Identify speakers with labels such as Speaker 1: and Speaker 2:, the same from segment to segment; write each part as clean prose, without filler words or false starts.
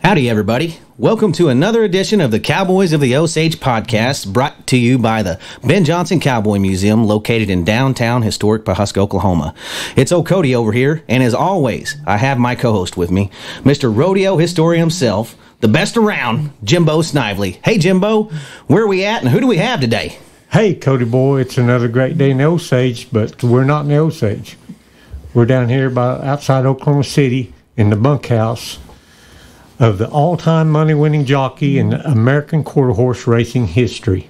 Speaker 1: Howdy, everybody. Welcome to another edition of the Cowboys of the Osage podcast, brought to you by the Ben Johnson Cowboy Museum, located in downtown historic Pawhuska, Oklahoma. It's old Cody over here, and as always, I have my co-host with me, Mr. Rodeo Historian himself, the best around, Jimbo Snively. Hey, Jimbo, where are we at, and who do we have today?
Speaker 2: Hey, Cody boy, it's another great day in the Osage, but we're not in the Osage. We're down here outside Oklahoma City in the bunkhouse of the all-time money-winning jockey in American quarter horse racing history.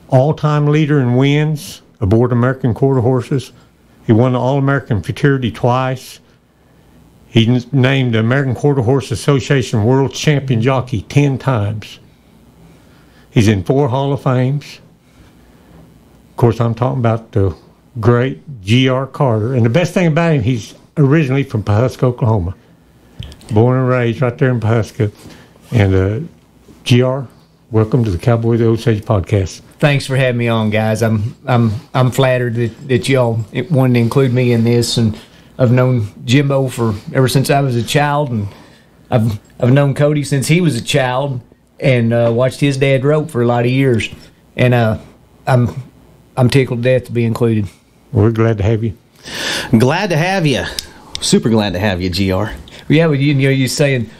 Speaker 2: All-time leader in wins aboard American quarter horses. He won the All-American Futurity twice. He's named the American Quarter Horse Association World Champion Jockey 10 times. He's in 4 Hall of Fames. Of course, I'm talking about the great G.R. Carter. And the best thing about him, he's originally from Pawhuska, Oklahoma. Born and raised right there in Pawhuska. And G.R., welcome to the Cowboys of the Osage podcast.
Speaker 3: Thanks for having me on, guys. I'm flattered that y'all wanted to include me in this, and I've known Jimbo ever since I was a child, and I've known Cody since he was a child, and watched his dad rope for a lot of years, and I'm tickled to death to be included.
Speaker 2: We're glad to have you.
Speaker 1: Glad to have you. Super glad to have you, GR.
Speaker 3: Yeah, but you saying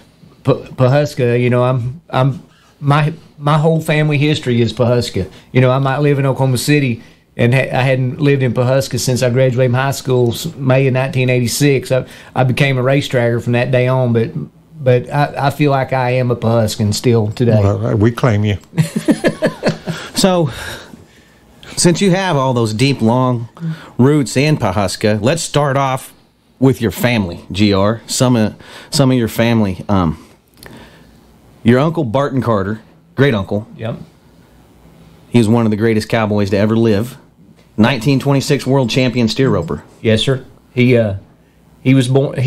Speaker 3: Pawhuska. I'm my whole family history is Pawhuska. I might live in Oklahoma City, and I hadn't lived in Pawhuska since I graduated from high school, May of 1986. I became a racetracker from that day on, but I feel like I am a Pawhuskan still today.
Speaker 2: Well, we claim you.
Speaker 1: So, since you have all those deep, long roots in Pawhuska, let's start off with your family, GR. Some of your family. Your uncle Barton Carter, great uncle.
Speaker 3: Yep.
Speaker 1: He was one of the greatest cowboys to ever live. 1926 world champion steer roper.
Speaker 3: Yes, sir. He was born.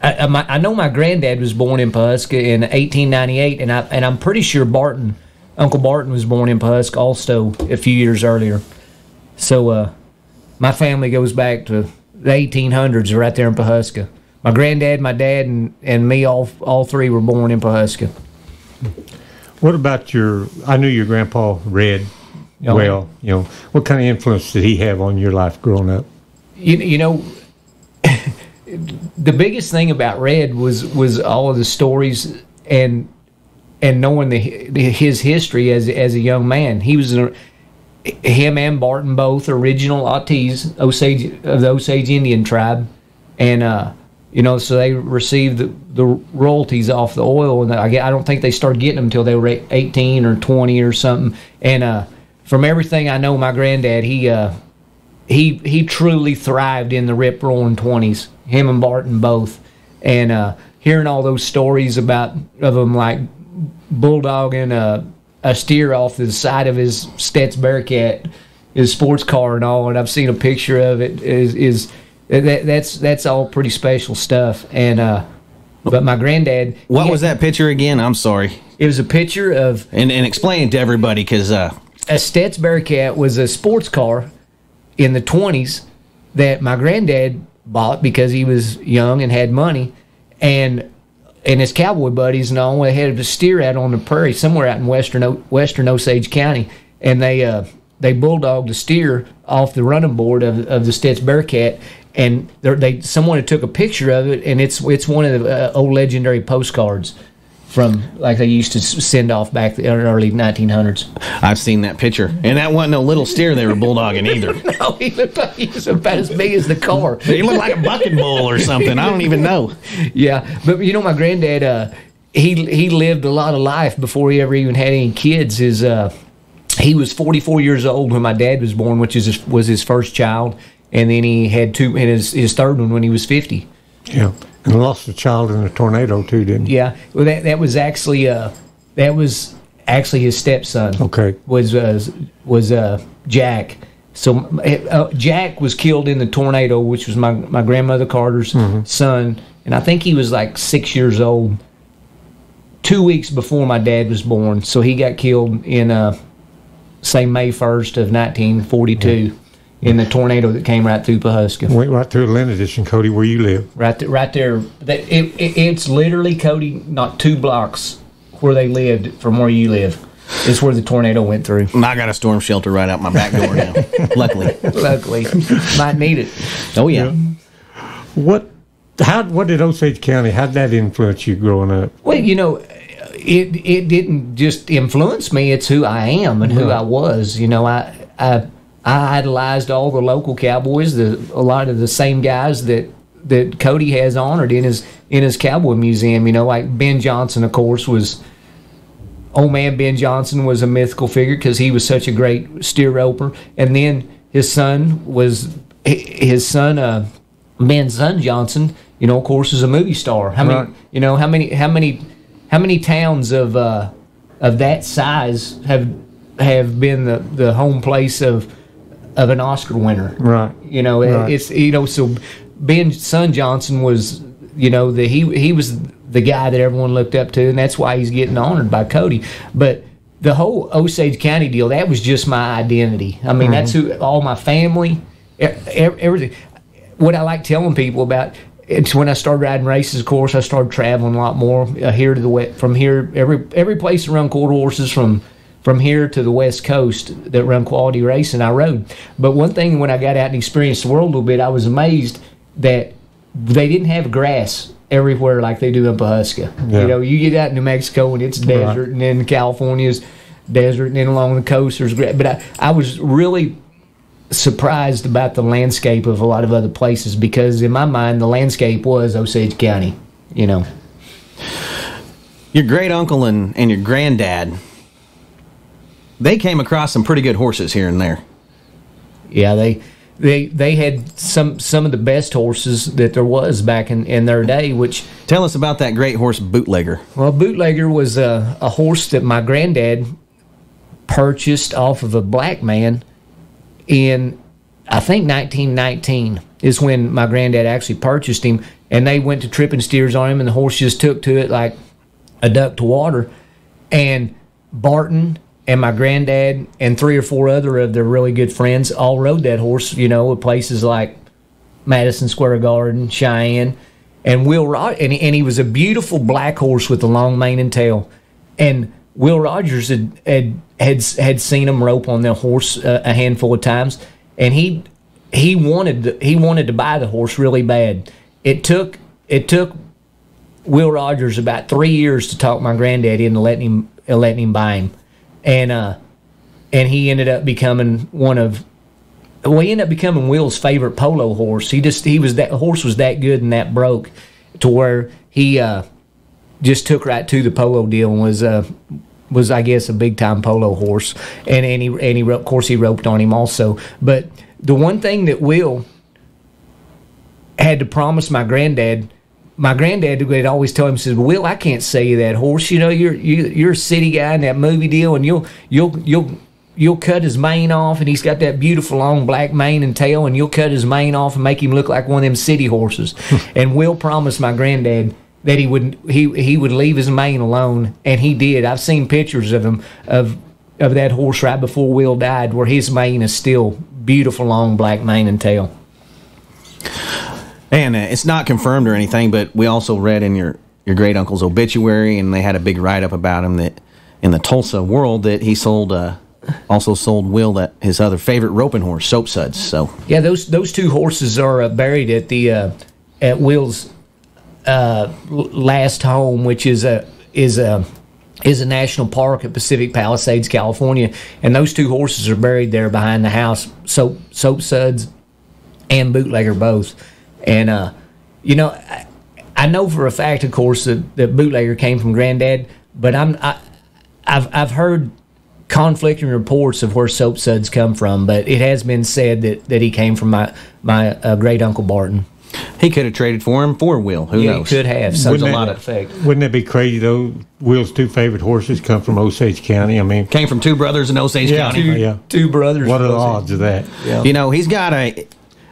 Speaker 3: I know my granddad was born in Pawhuska in 1898, and I'm pretty sure Uncle Barton was born in Pawhuska also a few years earlier. So my family goes back to the 1800s, right there in Pawhuska. My granddad, my dad, and me, all three were born in Pawhuska.
Speaker 2: What about I knew your grandpa Red well. What kind of influence did he have on your life growing up?
Speaker 3: The biggest thing about Red was all of the stories and knowing his history as a young man. He was him and Barton both original Autees, of the Osage Indian tribe, and so they received the royalties off the oil, and I don't think they started getting them until they were 18 or 20 or something. And from everything I know, my granddad, he truly thrived in the rip roaring 20s. Him and Barton both, and hearing all those stories of them like bulldogging a steer off the side of his Stet's Bearcat, his sports car and all, and I've seen a picture of it. That's all pretty special stuff. And but my granddad.
Speaker 1: What was that picture again? I'm sorry.
Speaker 3: It was a picture of
Speaker 1: and explain it to everybody, because
Speaker 3: a Stet's Bearcat was a sports car in the 20s that my granddad bought because he was young and had money, and his cowboy buddies and all, they had a steer out on the prairie somewhere out in western Osage County, and they bulldogged the steer off the running board of the Stet's Bearcat, and someone had took a picture of it, and it's one of the old legendary postcards from like they used to send off back in the early 1900s.
Speaker 1: I've seen that picture, and that wasn't no little steer they were bulldogging either.
Speaker 3: No, he was about as big as the car.
Speaker 1: He looked like a bucking bull or something. I don't even know.
Speaker 3: Yeah, but my granddad, he lived a lot of life before he ever even had any kids. He was 44 years old when my dad was born, which was his first child, and then he had his third one when he was 50.
Speaker 2: Yeah. And lost a child in a tornado too, didn't he?
Speaker 3: Yeah, well, that was actually his stepson.
Speaker 2: Okay,
Speaker 3: was Jack. So Jack was killed in the tornado, which was my grandmother Carter's son, and I think he was like 6 years old. 2 weeks before my dad was born, so he got killed in say May 1st of 1942. in the tornado that came right through Pawhuska.
Speaker 2: Went right through Atlantis and Cody, where you live.
Speaker 3: Right there. It's literally, Cody, not 2 blocks where they lived from where you live. It's where the tornado went through.
Speaker 1: I got a storm shelter right out my back door now. Luckily.
Speaker 3: Might need it.
Speaker 1: Oh yeah.
Speaker 2: What did Osage County? How did that influence you growing up?
Speaker 3: Well, it didn't just influence me. It's who I am and who I was. I idolized all the local cowboys, a lot of the same guys that Cody has honored in his cowboy museum. Like Ben Johnson, of course, was. Old man Ben Johnson was a mythical figure because he was such a great steer roper, and then his son Ben's son Johnson. Of course, is a movie star. How many towns of that size have been the home place of an Oscar winner?
Speaker 2: Right.
Speaker 3: It's so Ben's son Johnson was he was the guy that everyone looked up to, and that's why he's getting honored by Cody. But the whole Osage County deal, that was just my identity. I mean, that's who, all my family, everything. What I like telling people about, it's when I started riding races, of course, I started traveling a lot more here to the west, from here, every place around quarter horses from here to the West Coast that run quality racing, I rode. But one thing, when I got out and experienced the world a little bit, I was amazed that they didn't have grass everywhere like they do in Pawhuska.
Speaker 2: Yeah.
Speaker 3: You get out in New Mexico and it's desert, and then California's desert, and then along the coast there's grass. But I was really surprised about the landscape of a lot of other places, because in my mind the landscape was Osage County. Your
Speaker 1: great uncle and your granddad, they came across some pretty good horses here and there.
Speaker 3: Yeah, they had some of the best horses that there was back in their day. Which,
Speaker 1: tell us about that great horse, Bootlegger.
Speaker 3: Well, Bootlegger was a horse that my granddad purchased off of a black man in, I think, 1919 is when my granddad actually purchased him, and they went to tripping steers on him, and the horse just took to it like a duck to water. And Barton and my granddad and 3 or 4 other of their really good friends all rode that horse, at places like Madison Square Garden, Cheyenne, and Will Rogers. And he was a beautiful black horse with a long mane and tail. And Will Rogers had seen him rope on the horse a handful of times, and he wanted to buy the horse really bad. It took Will Rogers about 3 years to talk my granddad into letting him buy him. And he ended up becoming becoming Will's favorite polo horse. The horse was that good and that broke to where he just took right to the polo deal and was I guess a big time polo horse. And he of course he roped on him also. But the one thing that Will had to promise my granddad would always tell him, says, "Will, I can't sell you that horse. You're a city guy in that movie deal, and you'll cut his mane off, and he's got that beautiful long black mane and tail, and you'll cut his mane off and make him look like one of them city horses." And Will promised my granddad that he would leave his mane alone, and he did. I've seen pictures of him of that horse right before Will died, where his mane is still beautiful long black mane and tail.
Speaker 1: And it's not confirmed or anything, but we also read in your great uncle's obituary, and they had a big write-up about him that in the Tulsa World that he also sold Will his other favorite roping horse, Soap Suds. So
Speaker 3: yeah, those 2 horses are buried at Will's last home, which is a national park at Pacific Palisades, California, and those 2 horses are buried there behind the house. Soap Suds and Bootlegger both. And I know for a fact, of course, that Bootlegger came from Granddad, but I've heard conflicting reports of where Soap Suds come from, but it has been said that he came from my great uncle Barton.
Speaker 1: He could have traded for him for Will. Who knows?
Speaker 3: He could have. There's a lot of effect.
Speaker 2: Wouldn't that be crazy though? Will's 2 favorite horses come from Osage County. I mean,
Speaker 1: came from 2 brothers in Osage County.
Speaker 3: Two brothers.
Speaker 2: What are the odds of that?
Speaker 3: Yeah.
Speaker 1: He's got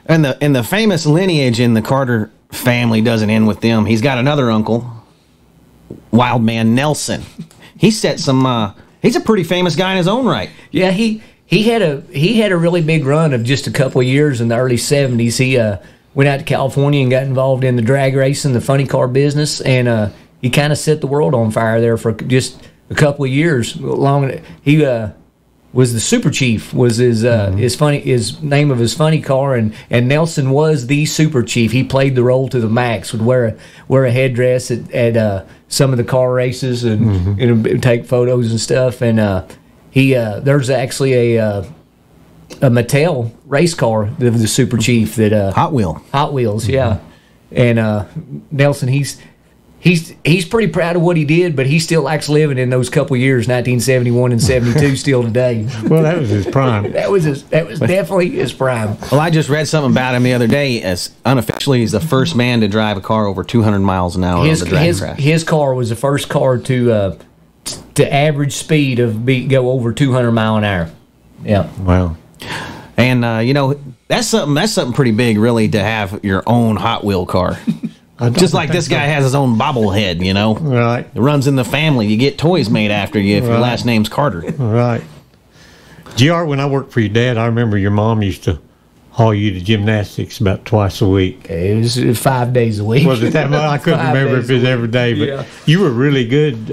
Speaker 1: and the famous lineage in the Carter family doesn't end with them. He's got another uncle, Wildman Nelson. He set some. He's a pretty famous guy in his own right.
Speaker 3: Yeah, he he had a really big run of just a couple of years in the early 70s. He went out to California and got involved in the drag racing, the funny car business, and he kind of set the world on fire there for just a couple of years. He was the Super Chief, was his name of his funny car, and Nelson was the Super Chief. He played the role to the max. Would wear a headdress at some of the car races and take photos and stuff. And there's actually a Mattel race car that was the Super Chief that
Speaker 1: Hot Wheels,
Speaker 3: yeah. And Nelson, he's pretty proud of what he did, but he still likes living in those couple years, 1971 and 72, still today.
Speaker 2: Well, that was his prime.
Speaker 3: that was definitely his prime.
Speaker 1: Well, I just read something about him the other day. As unofficially, he's the first man to drive a car over 200 miles an hour on the drag track.
Speaker 3: His car was the first car to average speed of go over 200 mile an hour. Yeah.
Speaker 2: Wow.
Speaker 1: And that's something pretty big, really, to have your own Hot Wheel car. Just like this guy has his own bobblehead,
Speaker 2: Right.
Speaker 1: It runs in the family. You get toys made after you if your last name's Carter.
Speaker 2: Right. GR, when I worked for your dad, I remember your mom used to haul you to gymnastics about twice a week.
Speaker 3: It was 5 days a week.
Speaker 2: Was it that much? I couldn't remember if it was every day, but you were a really good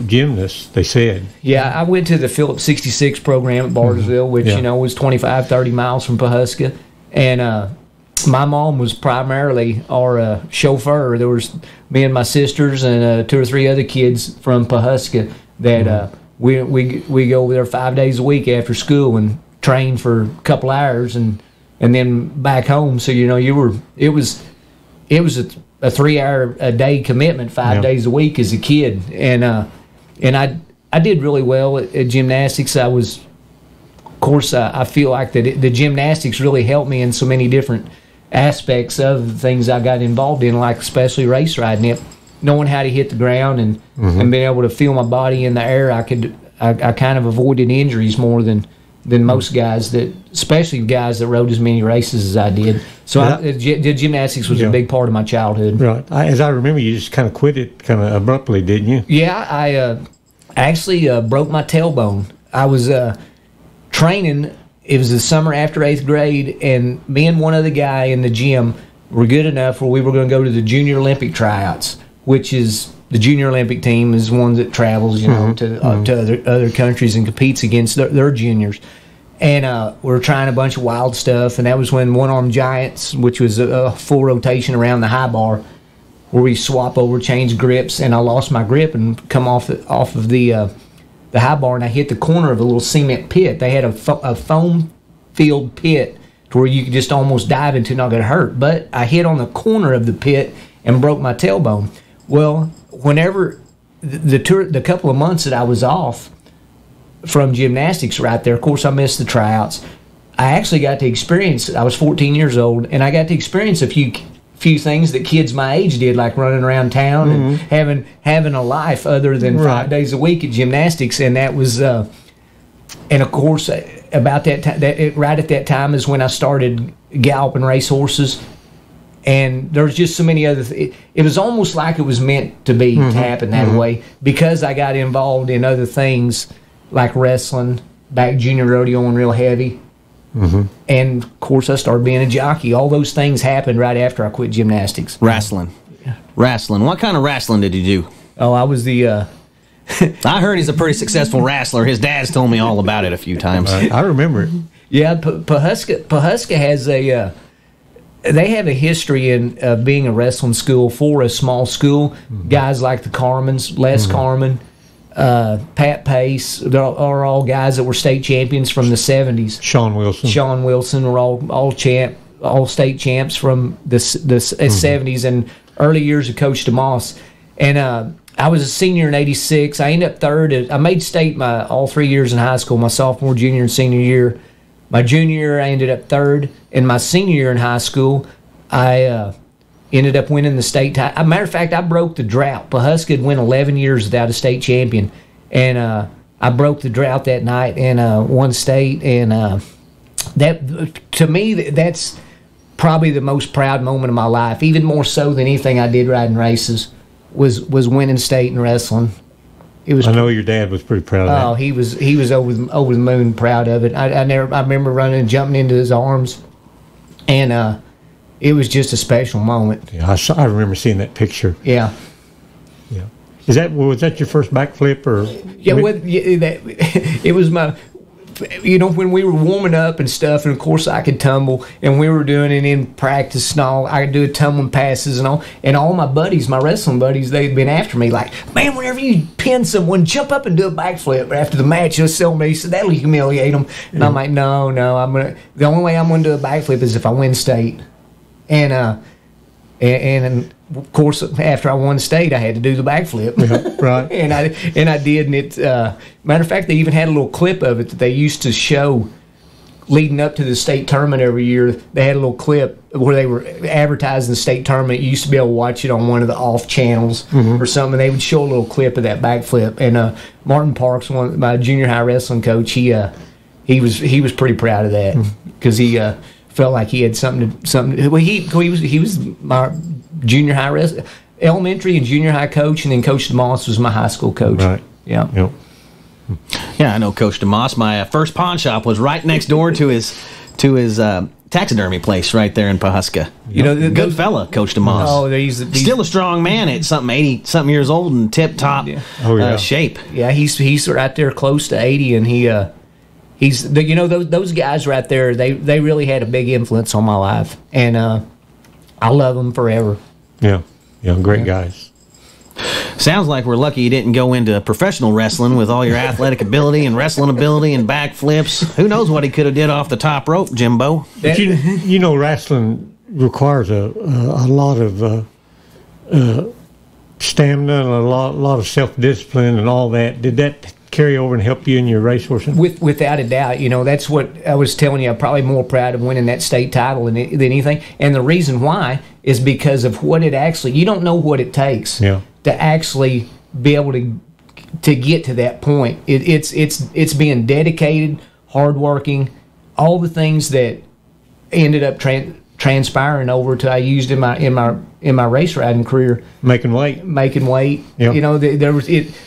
Speaker 2: gymnast, they said.
Speaker 3: Yeah, I went to the Phillips 66 program at Bartlesville, which, was 25, 30 miles from Pawhuska. And my mom was primarily our chauffeur. There was me and my sisters and 2 or 3 other kids from Pawhuska that we go over there 5 days a week after school and train for a couple hours and then back home. So it was a 3 hour a day commitment 5 days a week as a kid, and I did really well at gymnastics. Of course, I feel like that the gymnastics really helped me in so many different aspects of the things I got involved in, like especially race riding. It, knowing how to hit the ground and being able to feel my body in the air, I kind of avoided injuries more than most guys, especially guys that rode as many races as I did. So the gymnastics was a big part of my childhood.
Speaker 2: Right. As I remember, you just kind of quit it kind of abruptly, didn't you?
Speaker 3: Yeah, I actually broke my tailbone. I was training. It was the summer after 8th grade, and me and one other guy in the gym were good enough where we were going to go to the Junior Olympic tryouts, which is the Junior Olympic team is one that travels, to other countries and competes against their juniors. And we were trying a bunch of wild stuff, and that was when one-arm giants, which was a full rotation around the high bar, where we swap over, change grips, and I lost my grip and come off of the high bar, and I hit the corner of a little cement pit. They had a foam filled pit to where you could just almost dive into, not get hurt. But I hit on the corner of the pit and broke my tailbone. Well, whenever the couple of months that I was off from gymnastics right there, of course I missed the tryouts. I actually got to experience, I was 14 years old, and I got to experience a few things that kids my age did, like running around town and having a life other than 5 days a week at gymnastics. And that was and of course about that time, right at that time is when I started galloping racehorses, and there's just so many other it was almost like it was meant to be to happen that way, because I got involved in other things like wrestling, back junior rodeoing real heavy. And of course I started being a jockey. All those things happened right after I quit gymnastics.
Speaker 1: Wrestling. What kind of wrestling did you do?
Speaker 3: Oh, I was the
Speaker 1: I heard he's a pretty successful wrestler. His dad's told me all about it a few times.
Speaker 2: I remember it.
Speaker 3: Yeah, Pawhuska has they have a history in being a wrestling school for a small school. Guys like the Carmans, Les Carman, Pat Pace, are all guys that were state champions from the 70s.
Speaker 2: Sean Wilson were
Speaker 3: all state champs from the 70s and early years of Coach DeMoss. And I was a senior in '86. I ended up third. I made state all 3 years in high school, my sophomore, junior, and senior year. My junior year, I ended up third. In my senior year in high school, I ended up winning the state title. As a matter of fact, I broke the drought. Pawhuska had went 11 years without a state champion. And I broke the drought that night and won state. And that, to me, that's probably the most proud moment of my life, even more so than anything I did riding races, was winning state in wrestling. It was.
Speaker 2: I know your dad was pretty proud of that.
Speaker 3: Oh, he was over the moon proud of it. I remember running and jumping into his arms, and it was just a special moment.
Speaker 2: Yeah, I remember seeing that picture.
Speaker 3: Yeah.
Speaker 2: Yeah. Was that your first backflip or?
Speaker 3: Yeah, it was my. When we were warming up and stuff, and of course I could tumble, and we were doing it in practice and all. I could do tumbling passes and all my buddies, my wrestling buddies, they'd been after me like, man, whenever you pin someone, jump up and do a backflip. After the match, they'll sell me, so that'll humiliate them. And I'm like, no, the only way I'm going to do a backflip is if I win state. And of course, after I won state, I had to do the backflip.
Speaker 2: Yeah, right.
Speaker 3: and I did. And it, matter of fact, they even had a little clip of it that they used to show leading up to the state tournament every year. They had a little clip where they were advertising the state tournament. You used to be able to watch it on one of the off channels or something. They would show a little clip of that backflip. And Martin Parks, my junior high wrestling coach, he was pretty proud of that because he felt like he had something. Well, he was my junior high elementary and junior high coach, and then Coach DeMoss was my high school coach.
Speaker 2: Right.
Speaker 3: Yeah.
Speaker 2: Yep.
Speaker 1: Yeah, I know Coach DeMoss. My first pawn shop was right next door to his taxidermy place right there in Pawhuska. Good fella, Coach DeMoss.
Speaker 3: Oh, he's
Speaker 1: still a strong man at something 80-something years old and tip top shape.
Speaker 3: Yeah, he's right there close to 80, and he's those guys right there. They really had a big influence on my life, and I love them forever.
Speaker 2: Yeah, great guys.
Speaker 1: Sounds like we're lucky you didn't go into professional wrestling with all your athletic ability and wrestling ability and backflips. Who knows what he could have did off the top rope, Jimbo?
Speaker 2: But wrestling requires a lot of stamina and a lot of self-discipline and all that. Did that carry over and help you in your racehorsing?
Speaker 3: Without a doubt. That's what I was telling you. I'm probably more proud of winning that state title than anything. And the reason why is because of what it actually, you don't know what it takes to actually be able to get to that point. It's being dedicated, hardworking, all the things that ended up transpiring over to I used in my race riding career.
Speaker 2: Making weight.
Speaker 3: Yep.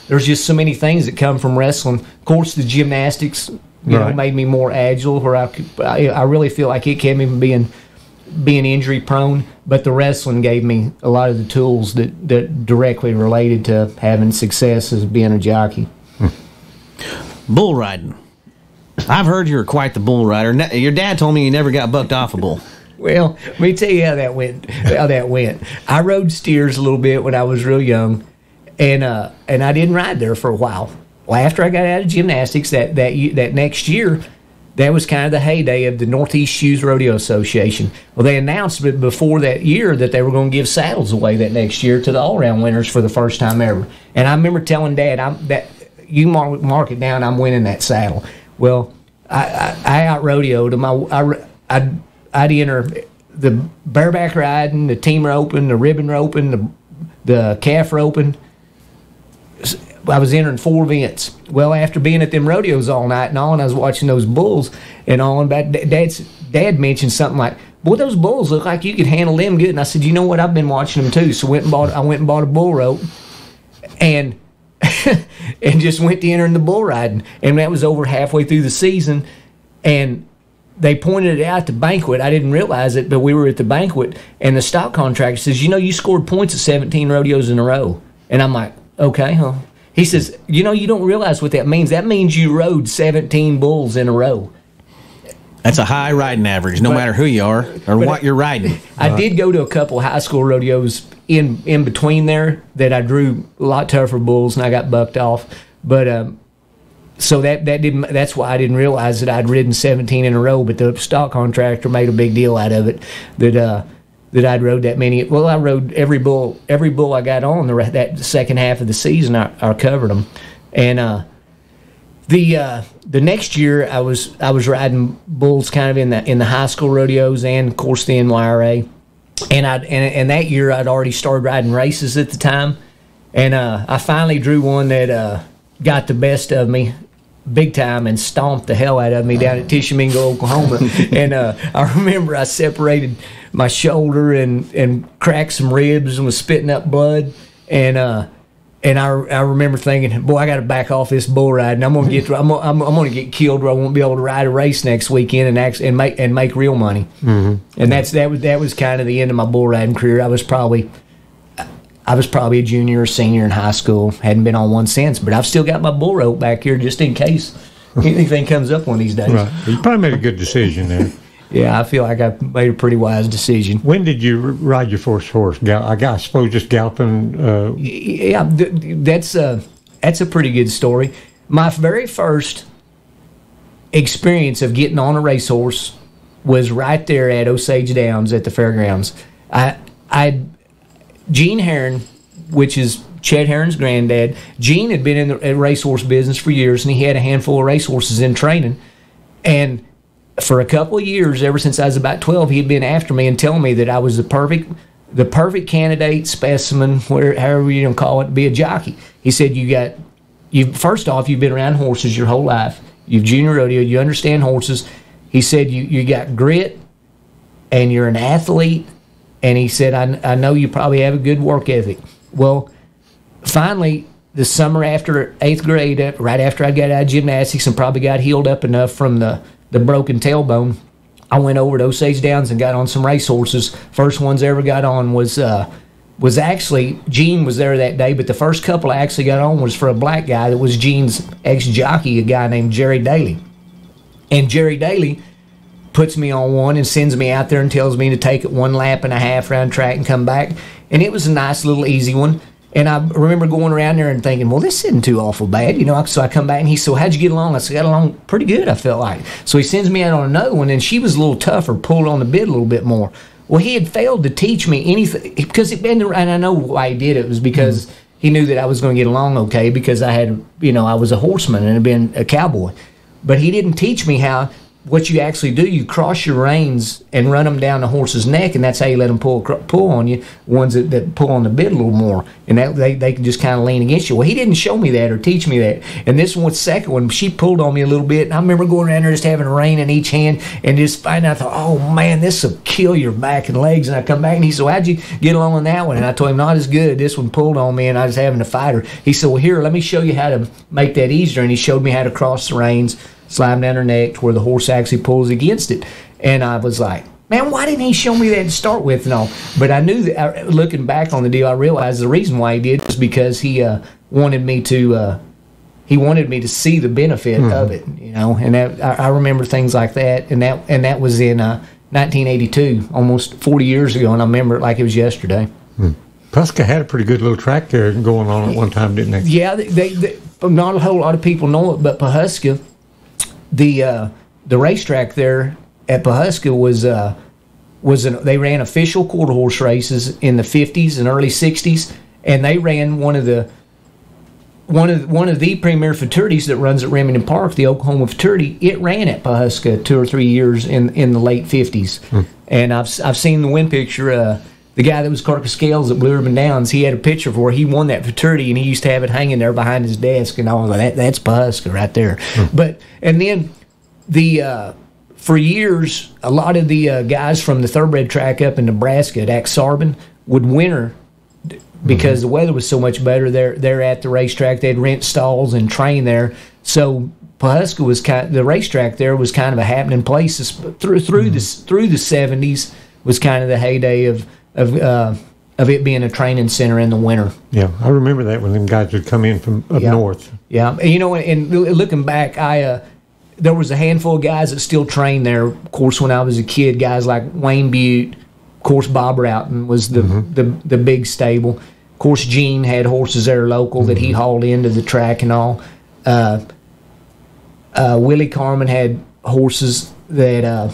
Speaker 3: There's just so many things that come from wrestling. Of course, the gymnastics made me more agile, where I really feel like it kept me from being injury prone, but the wrestling gave me a lot of the tools that directly related to having success as being a jockey.
Speaker 1: Bull riding. I've heard you're quite the bull rider. Your dad told me you never got bucked off a bull.
Speaker 3: Well, let me tell you how that went. I rode steers a little bit when I was real young, and I didn't ride there for a while. Well, after I got out of gymnastics that next year, that was kind of the heyday of the Northeast Shoes Rodeo Association. Well, they announced before that year that they were going to give saddles away that next year to the all-around winners for the first time ever. And I remember telling Dad, that you mark it down, I'm winning that saddle. Well, I out-rodeoed him. I'd enter the bareback riding, the team roping, the ribbon roping, the calf roping. I was entering 4 events. Well, after being at them rodeos all night and all, and I was watching those bulls and all, and Dad mentioned something like, boy, those bulls look like you could handle them good. And I said, you know what, I've been watching them too. So I went and bought a bull rope and and just went to entering the bull riding. And that was over halfway through the season. And they pointed it out at the banquet. I didn't realize it, but we were at the banquet, and the stock contractor says, you scored points at 17 rodeos in a row. And I'm like, okay, huh? He says, you don't realize what that means. That means you rode 17 bulls in a row.
Speaker 1: That's a high riding average, no matter who you are or what you're riding.
Speaker 3: I did go to a couple of high school rodeos in between there that I drew a lot tougher bulls, and I got bucked off. But so that's why I didn't realize that I'd ridden 17 in a row. But the stock contractor made a big deal out of it that I'd rode that many. Well, I rode every bull I got on that second half of the season. I covered them, and the next year I was riding bulls kind of in the high school rodeos and of course the NYRA, and that year I'd already started riding races at the time, and I finally drew one that got the best of me big time and stomped the hell out of me down at Tishomingo, Oklahoma. And I remember I separated my shoulder and cracked some ribs and was spitting up blood. And And I remember thinking, boy, I got to back off this bull riding. I'm gonna get killed, or I won't be able to ride a race next weekend and make real money. Mm-hmm. And that was kind of the end of my bull riding career. I was probably a junior or senior in high school. Hadn't been on one since, but I've still got my bull rope back here just in case anything comes up one of these days.
Speaker 2: Right. You probably made a good decision there.
Speaker 3: Yeah, I feel like I made a pretty wise decision.
Speaker 2: When did you ride your first horse? I suppose just galloping.
Speaker 3: Yeah, that's a pretty good story. My very first experience of getting on a racehorse was right there at Osage Downs at the fairgrounds. Gene Herron, which is Chet Herron's granddad. Gene had been in the racehorse business for years, and he had a handful of racehorses in training, and for a couple of years, ever since I was about 12, he'd been after me and telling me that I was the perfect candidate, specimen, however you don't call it, to be a jockey. He said, first off, you've been around horses your whole life. You've junior rodeo, you understand horses. He said, you got grit, and you're an athlete. And he said, I know you probably have a good work ethic. Well, finally, the summer after 8th grade, right after I got out of gymnastics and probably got healed up enough from the broken tailbone, I went over to Osage Downs and got on some racehorses. First ones I ever got on was actually, Gene was there that day, but the first couple I actually got on was for a black guy that was Gene's ex-jockey, a guy named Jerry Daly. And Jerry Daly puts me on one and sends me out there and tells me to take it 1.5 laps around track and come back. And it was a nice little easy one. And I remember going around there and thinking, well, this isn't too awful bad, So I come back and he said, well, how'd you get along? I said, got along pretty good, I felt like. So he sends me out on another one, and she was a little tougher, pulled on the bit a little bit more. Well, he had failed to teach me anything, and I know why he did it. It was because he knew that I was going to get along okay, because I had, I was a horseman and had been a cowboy. But he didn't teach me what you actually do. You cross your reins and run them down the horse's neck, and that's how you let them pull on you, ones that pull on the bit a little more, and that they can just kind of lean against you. Well, he didn't show me that or teach me that. And this one, second one, she pulled on me a little bit, and I remember going around there just having a rein in each hand and just finding out, I thought, oh man, this will kill your back and legs. And I come back and he said, well, how'd you get along on that one? And I told him, not as good. This one pulled on me and I was having to fight her. He said, well, here, let me show you how to make that easier. And he showed me how to cross the reins, slide them down her neck to where the horse actually pulls against it. And I was like, man, why didn't he show me that to start with and all? But I knew that, looking back on the deal, I realized the reason why he did was because he wanted me to see the benefit of it, And that, I remember things like that, and that was in 1982, almost 40 years ago, and I remember it like it was yesterday.
Speaker 2: Pawhuska had a pretty good little track there going on at one time, didn't they?
Speaker 3: Yeah, they not a whole lot of people know it, but Pawhuska, the racetrack there at Pawhuska they ran official quarter horse races in the 50s and early 60s, and they ran one of the premier futurities that runs at Remington Park, the Oklahoma Futurity. It ran at Pawhuska 2 or 3 years in the late 50s. And I've seen the win picture. The guy that was Carcass Scales at Blue Ribbon Downs, he had a picture of where he won that Futurity, and he used to have it hanging there behind his desk, and I was like, that's Pawhuska right there. And then for years, a lot of the guys from the thoroughbred track up in Nebraska at Axarben would winter because the weather was so much better there at the racetrack. They'd rent stalls and train there. So Pawhuska was the racetrack there was kind of a happening place through the 70s. Was kind of the heyday of it being a training center in the winter.
Speaker 2: Yeah, I remember that when them guys would come in from up north.
Speaker 3: Yeah, and looking back, there was a handful of guys that still trained there. Of course, when I was a kid, guys like Wayne Butte, of course, Bob Roughton was the big stable. Of course, Gene had horses that are local that he hauled into the track and all. Willie Carman had horses that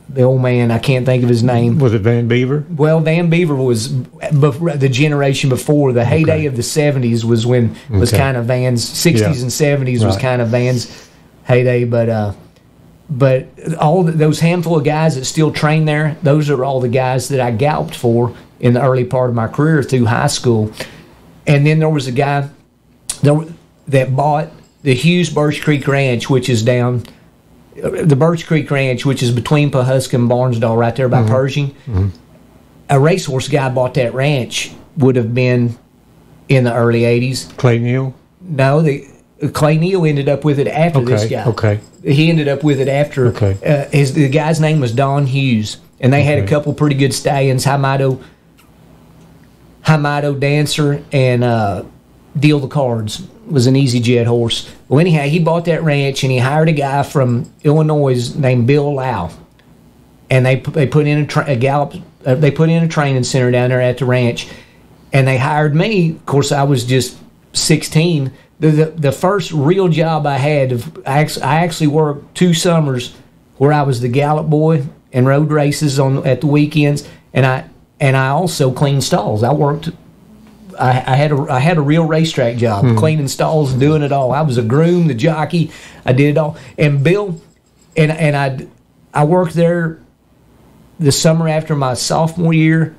Speaker 3: the old man, I can't think of his name.
Speaker 2: Was it Van Beaver?
Speaker 3: Well, Van Beaver was the generation before. The heyday of the 70s was when was kind of Van's 60s and 70s was kind of Van's heyday. But all those handful of guys that still train there, those are all the guys that I galloped for in the early part of my career through high school. And then there was a guy that bought the Hughes Birch Creek Ranch, which is down. The Birch Creek Ranch, which is between Pawhuska and Barnsdall, right there by Pershing. A racehorse guy bought that ranch, would have been in the early 80s.
Speaker 2: Clay Neal?
Speaker 3: No, Clay Neal ended up with it after this guy.
Speaker 2: Okay.
Speaker 3: He ended up with it after.
Speaker 2: Okay.
Speaker 3: The guy's name was Don Hughes, and they had a couple pretty good stallions, Hamato Dancer, and Deal the Cards was an easy jet horse. Well, anyhow, he bought that ranch, and he hired a guy from Illinois named Bill Lau, and they put in they put in a training center down there at the ranch, and they hired me. Of course, I was just 16. The first real job I had, I actually worked 2 summers where I was the gallop boy and rode races at the weekends, and I also cleaned stalls. I had a real racetrack job, cleaning stalls and doing it all. I was a groom, the jockey. I did it all. And Bill, and I worked there the summer after my sophomore year,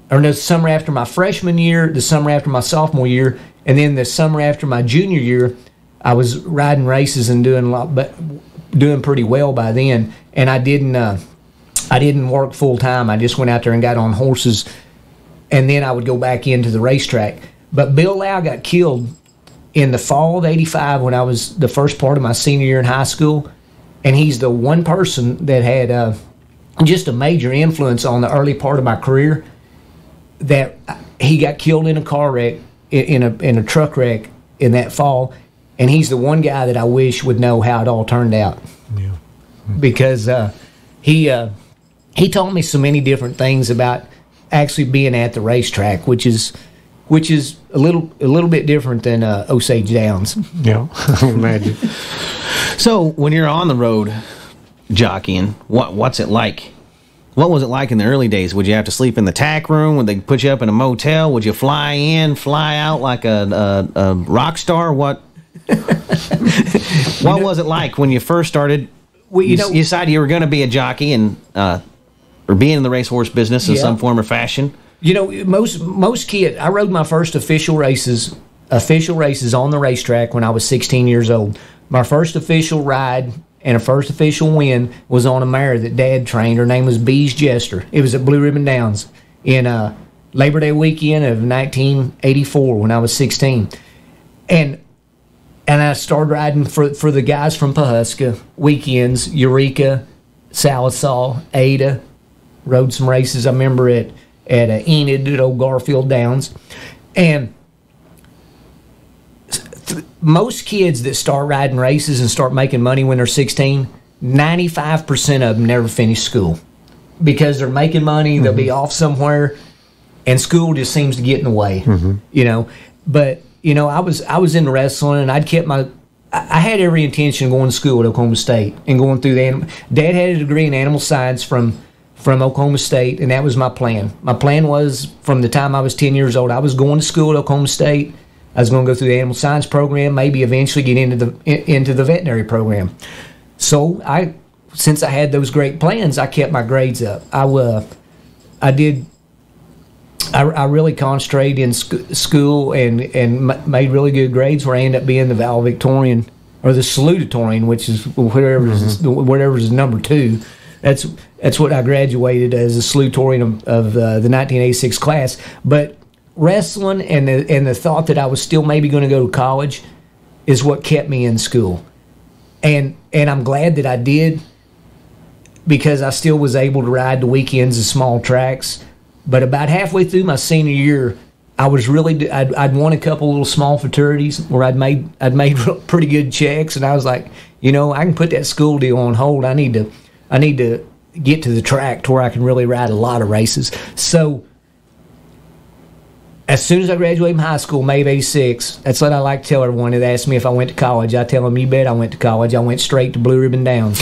Speaker 3: or no, the summer after my freshman year, the summer after my sophomore year, and then the summer after my junior year, I was riding races and doing pretty well by then. And I didn't work full time. I just went out there and got on horses, and then I would go back into the racetrack. But Bill Lau got killed in the fall of '85 when I was the first part of my senior year in high school, and he's the one person that had just a major influence on the early part of my career. That he got killed in a car wreck, in a truck wreck in that fall, and he's the one guy that I wish would know how it all turned out.
Speaker 2: Yeah.
Speaker 3: Because he taught me so many different things about actually being at the racetrack, which is a little bit different than Osage Downs.
Speaker 2: Yeah, I imagine.
Speaker 1: So when you're on the road jockeying, what's it like? What was it like in the early days? Would you have to sleep in the tack room? Would they put you up in a motel? Would you fly in, fly out like a rock star? What was it like when you first started? Well, you decided you were going to be a jockey and or being in the racehorse business in some form or fashion.
Speaker 3: You know, most kids. I rode my first official races on the racetrack when I was 16 years old. My first official ride and a first official win was on a mare that Dad trained. Her name was Bee's Jester. It was at Blue Ribbon Downs in Labor Day weekend of 1984 when I was 16. And I started riding for the guys from Pawhuska, weekends, Eureka, Salisaw, Ada. Rode some races, I remember, at Enid at Old Garfield Downs. And most kids that start riding races and start making money when they're 16, 95% of them never finish school. Because they're making money, they'll be off somewhere, and school just seems to get in the way, you know. But, you know, I was into wrestling, and I had every intention of going to school at Oklahoma State and going through Dad had a degree in animal science from Oklahoma State, and that was my plan. My plan was, from the time I was 10 years old, I was going to school at Oklahoma State. I was going to go through the animal science program, maybe eventually get into the veterinary program. So since I had those great plans, I kept my grades up. I really concentrated in school and made really good grades, where I ended up being the valedictorian or the salutatorian, which is whatever's number 2. That's what I graduated as, a salutatorian of the 1986 class. But wrestling and the thought that I was still maybe going to go to college is what kept me in school. And I'm glad that I did, because I still was able to ride the weekends of small tracks. But about halfway through my senior year, I'd won a couple little small futurities where I'd made pretty good checks, and I was like, you know, I can put that school deal on hold. I need to get to the track to where I can really ride a lot of races. So as soon as I graduated from high school, May of '86, that's what I like to tell everyone that asks me if I went to college. I tell them, you bet I went to college. I went straight to Blue Ribbon Downs.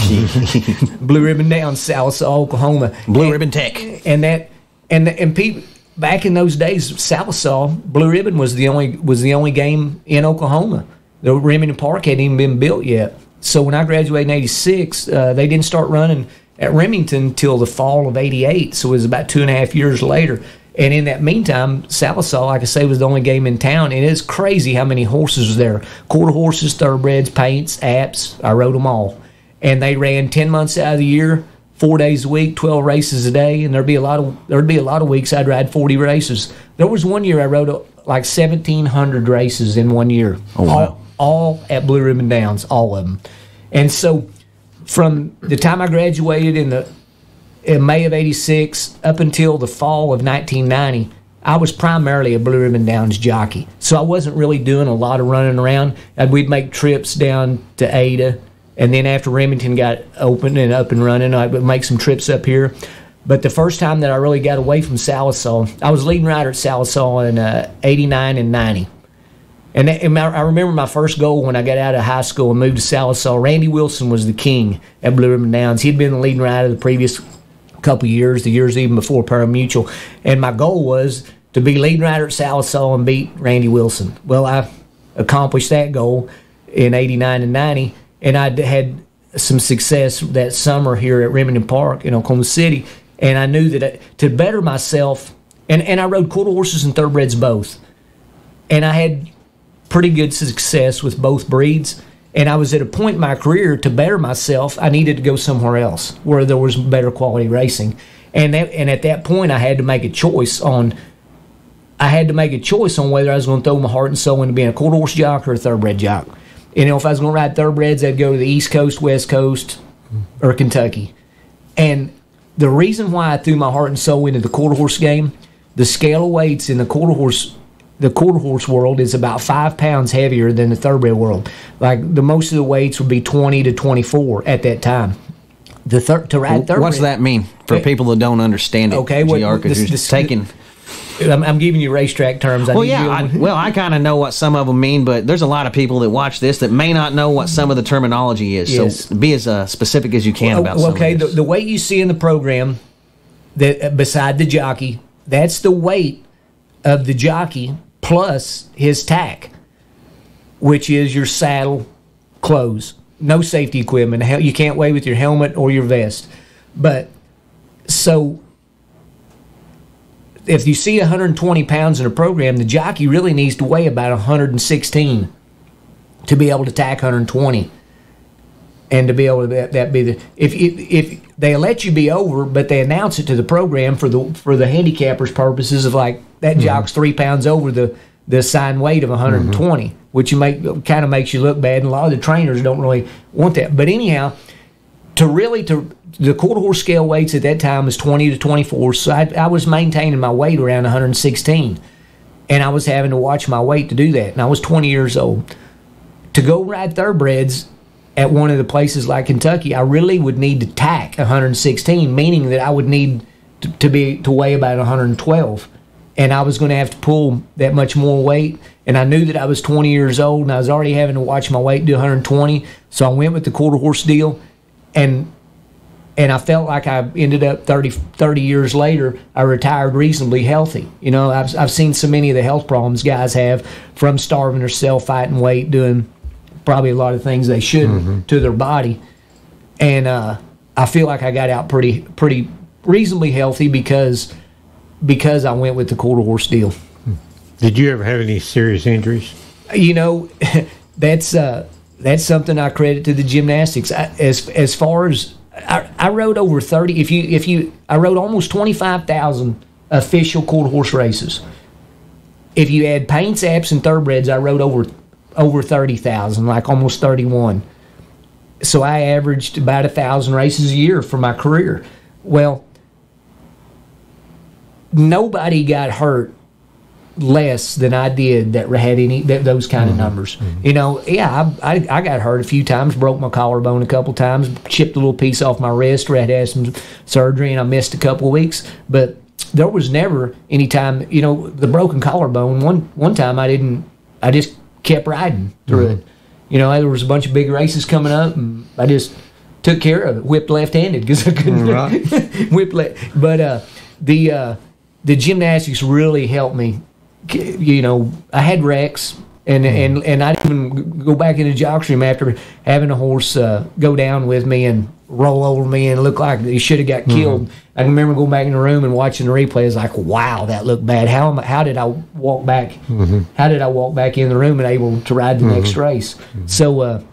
Speaker 3: Blue Ribbon Downs, Salisaw, Oklahoma.
Speaker 1: Blue Ribbon Tech.
Speaker 3: And people back in those days, Salisaw, Blue Ribbon was the only game in Oklahoma. The Remington Park hadn't even been built yet. So when I graduated in '86, they didn't start running at Remington until the fall of '88. So it was about 2.5 years later. And in that meantime, Salisaw, like I say, was the only game in town. And it's crazy how many horses was there. Quarter horses, thoroughbreds, paints, apps. I rode them all. And they ran 10 months out of the year, 4 days a week, 12 races a day. And there'd be a lot of weeks I'd ride 40 races. There was one year I rode like 1,700 races in 1 year.
Speaker 1: Oh, wow.
Speaker 3: All at Blue Ribbon Downs, all of them. And so from the time I graduated in May of 86 up until the fall of 1990, I was primarily a Blue Ribbon Downs jockey. So I wasn't really doing a lot of running around. We'd make trips down to Ada, and then after Remington got open and up and running, I would make some trips up here. But the first time that I really got away from Sallisaw, I was leading rider at Sallisaw in 89 and 90. And I remember my first goal when I got out of high school and moved to Sallisaw. Randy Wilson was the king at Blue Ribbon Downs. He'd been the leading rider the previous couple years, the years even before Parimutuel. And my goal was to be leading rider at Sallisaw and beat Randy Wilson. Well, I accomplished that goal in 89 and 90, and I had some success that summer here at Remington Park in Oklahoma City. And I knew that to better myself, and I rode quarter horses and thoroughbreds both. And I had pretty good success with both breeds. And I was at a point in my career, to better myself, I needed to go somewhere else where there was better quality racing. And at that point, I had to make a choice on whether I was going to throw my heart and soul into being a quarter horse jock or a thoroughbred jock. You know, if I was going to ride thoroughbreds, I'd go to the East Coast, West Coast, or Kentucky. And the reason why I threw my heart and soul into the quarter horse game, the scale of weights in the quarter horse world is about 5 pounds heavier than the thoroughbred world. Like the most of the weights would be 20 to 24 at that time. To ride thoroughbred.
Speaker 1: What's that mean for people that don't understand it?
Speaker 3: Okay, I'm giving you racetrack terms.
Speaker 1: I kind of know what some of them mean, but there's a lot of people that watch this that may not know what some of the terminology is. Yes. So be as specific as you can about some of this.
Speaker 3: The weight you see in the program, that beside the jockey, that's the weight of the jockey plus his tack, which is your saddle, clothes, no safety equipment. You can't weigh with your helmet or your vest. But so if you see 120 pounds in a program, the jockey really needs to weigh about 116 to be able to tack 120, and to be able to that be the if they let you be over, but they announce it to the program for the handicappers' purposes of like that jock's 3 pounds over the assigned weight of 120, which kind of makes you look bad, and a lot of the trainers don't really want that. But anyhow, the quarter horse scale weights at that time was 20 to 24, so I was maintaining my weight around 116, and I was having to watch my weight to do that, and I was 20 years old. To go ride thoroughbreds at one of the places like Kentucky, I really would need to tack 116, meaning that I would need to weigh about 112, and I was going to have to pull that much more weight, and I knew that I was 20 years old, and I was already having to watch my weight do 120, so I went with the quarter horse deal, and I felt like I ended up 30 years later, I retired reasonably healthy. You know, I've seen so many of the health problems guys have from starving themselves, fighting weight, doing probably a lot of things they shouldn't to their body. And I feel like I got out pretty reasonably healthy because I went with the quarter horse deal.
Speaker 2: Did you ever have any serious injuries?
Speaker 3: You know, that's something I credit to the gymnastics. As far as I rode over 30. I rode almost 25,000 official quarter horse races. If you add paints, apps, and thoroughbreds, I rode over 30,000, like almost 31. So I averaged about 1,000 races a year for my career. Well, nobody got hurt less than I did that had those kind of numbers. You know, I got hurt a few times, broke my collarbone a couple times, chipped a little piece off my wrist, had some surgery, and I missed a couple of weeks. But there was never any time, you know, the broken collarbone. One time I just kept riding through it. You know, there was a bunch of big races coming up, and I just took care of it. Whipped left-handed because I couldn't whip left. But the gymnastics really helped me. You know, I had wrecks, and I didn't even go back in the jockey room after having a horse go down with me and roll over me and look like he should have got killed. I can remember going back in the room and watching the replay. I was like, wow, that looked bad. How did I walk back? How did I walk back in the room and able to ride the next race? So,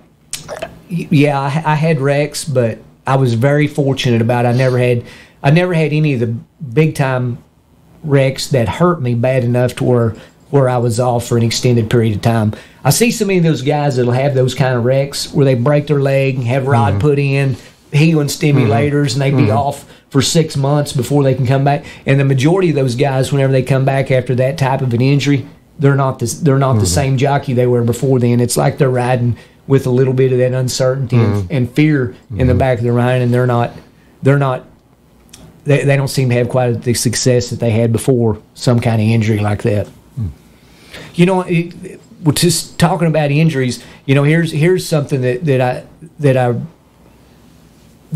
Speaker 3: I had wrecks, but I was very fortunate about it. I never had any of the big time wrecks that hurt me bad enough to where I was off for an extended period of time. I see so many of those guys that'll have those kind of wrecks where they break their leg, have rod put in, healing stimulators, and they be off for 6 months before they can come back. And the majority of those guys, whenever they come back after that type of an injury, they're not the same jockey they were before then. It's like they're riding with a little bit of that uncertainty and fear in the back of their mind, and they don't seem to have quite the success that they had before some kind of injury like that. You know, we're just talking about injuries. You know, here's something that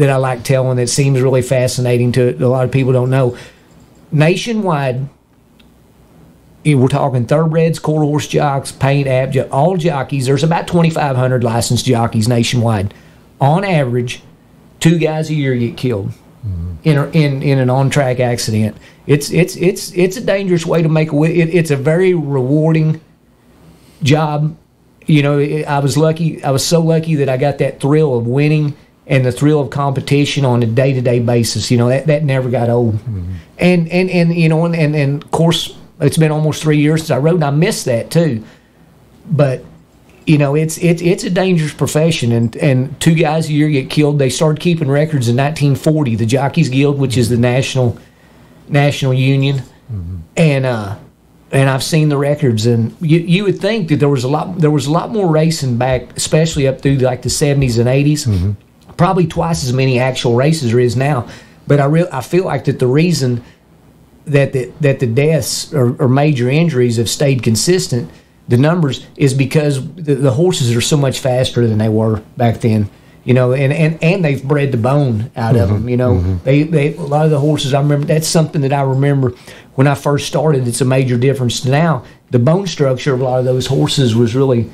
Speaker 3: I like telling that seems really fascinating to a lot of people don't know. Nationwide, we're talking thoroughbreds, quarter horse jocks, paint, all jockeys. There's about 2,500 licensed jockeys nationwide. On average, 2 guys a year get killed in an on-track accident. It's a dangerous way to make it's a very rewarding job. You know, I was so lucky that I got that thrill of winning and the thrill of competition on a day-to-day basis. You know, that never got old. And you know, and of course, it's been almost 3 years since I rode, and I missed that too. But you know, it's a dangerous profession, and 2 guys a year get killed. They started keeping records in 1940. The Jockeys Guild, which is the national union, and I've seen the records, and you would think that there was a lot more racing back, especially up through like the 70s and 80s. Probably twice as many actual races there is now. But I feel like that the reason that the deaths or major injuries have stayed consistent, the numbers, is because the horses are so much faster than they were back then. You know, and they've bred the bone out of them. You know, they a lot of the horses, I remember, that's something that I remember when I first started. It's a major difference to now. The bone structure of a lot of those horses was really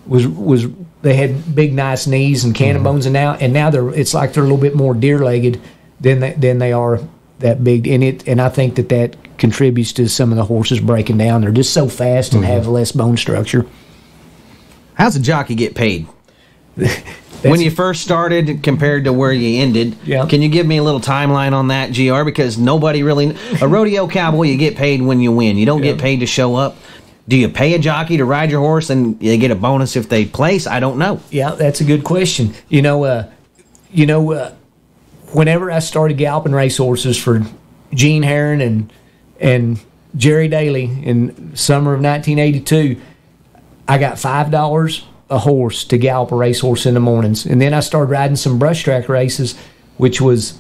Speaker 3: was they had big nice knees and cannon bones, and now it's like they're a little bit more deer-legged than they are that big. And I think that contributes to some of the horses breaking down. They're just so fast and have less bone structure.
Speaker 1: How's a jockey get paid? When you first started compared to where you ended, can you give me a little timeline on that, GR? Because nobody really... A rodeo cowboy, you get paid when you win. You don't get paid to show up. Do you pay a jockey to ride your horse and you get a bonus if they place? I don't know.
Speaker 3: Yeah, that's a good question. Whenever I started galloping racehorses for Gene Herron and Jerry Daly in summer of 1982, I got $5 a horse to gallop a racehorse in the mornings. And then I started riding some brush track races, which was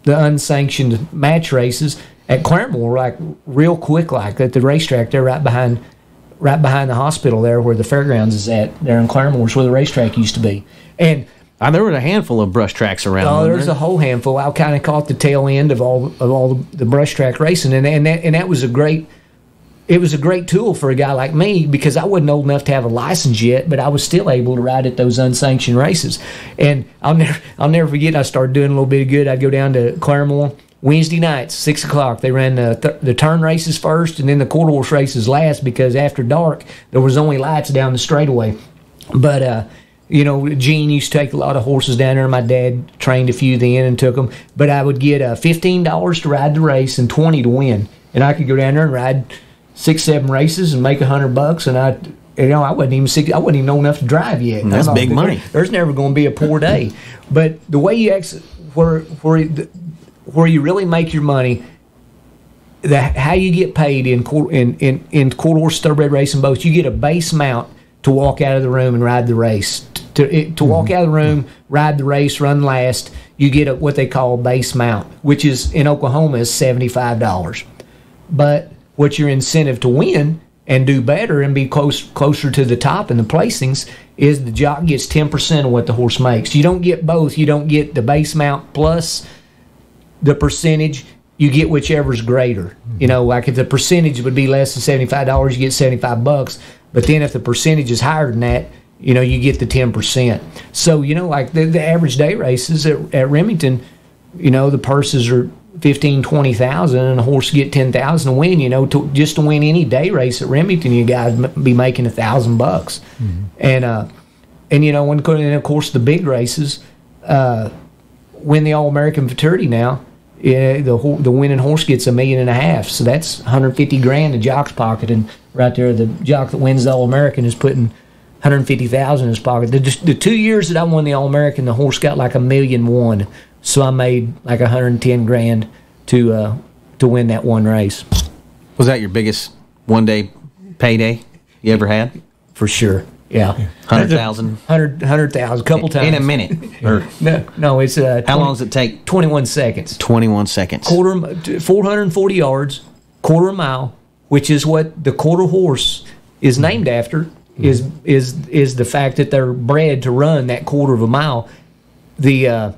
Speaker 3: the unsanctioned match races at Claremore, like real quick, like at the racetrack there right behind the hospital there where the fairgrounds is at, there in Claremore, is where the racetrack used to be. And
Speaker 1: there were a handful of brush tracks around.
Speaker 3: Oh, there's a whole handful. I kind of caught the tail end of all the brush track racing, and that was a great tool for a guy like me, because I wasn't old enough to have a license yet, but I was still able to ride at those unsanctioned races. And I'll never forget, I started doing a little bit of good. I'd go down to Claremore Wednesday nights, 6 o'clock. They ran the turn races first, and then the quarter horse races last, because after dark there was only lights down the straightaway. But Gene used to take a lot of horses down there. My dad trained a few then and took them. But I would get $15 to ride the race and $20 to win, and I could go down there and ride 6-7 races and make $100. And I wasn't even old enough to drive yet.
Speaker 1: That's big money.
Speaker 3: There's never going to be a poor day. But the way you where you really make your money, how you get paid in quarter horse thoroughbred racing boats, you get a base mount to walk out of the room and ride the race. To walk out of the room, ride the race, run last, you get what they call a base mount, which is in Oklahoma is $75. But what's your incentive to win and do better and be closer to the top in the placings is the jock gets 10% of what the horse makes. You don't get both. You don't get the base mount plus the percentage. You get whichever's greater. You know, like if the percentage would be less than $75, you get $75. But then if the percentage is higher than that, you get the 10%. So, like the average day races at Remington, the purses are $15,000-$20,000, and a horse get $10,000 to win. Just to win any day race at Remington, you guys be making $1,000. And of course the big races, win the All-American Futurity now. Yeah, the winning horse gets $1.5 million, so that's $150,000 in the jock's pocket, and right there, the jock that wins the All-American is putting $150,000 in his pocket. The 2 years that I won the All-American, the horse got like $1.1 million, so I made like $110,000 to win that one race.
Speaker 1: Was that your biggest one-day payday you ever had?
Speaker 3: For sure. Yeah.
Speaker 1: 100,000?
Speaker 3: 100,000, a couple times.
Speaker 1: In a minute? Or
Speaker 3: no, it's
Speaker 1: how long does it take?
Speaker 3: 21 seconds.
Speaker 1: 21 seconds.
Speaker 3: 440 yards, quarter mile, which is what the quarter horse is named after, is the fact that they're bred to run that quarter of a mile. The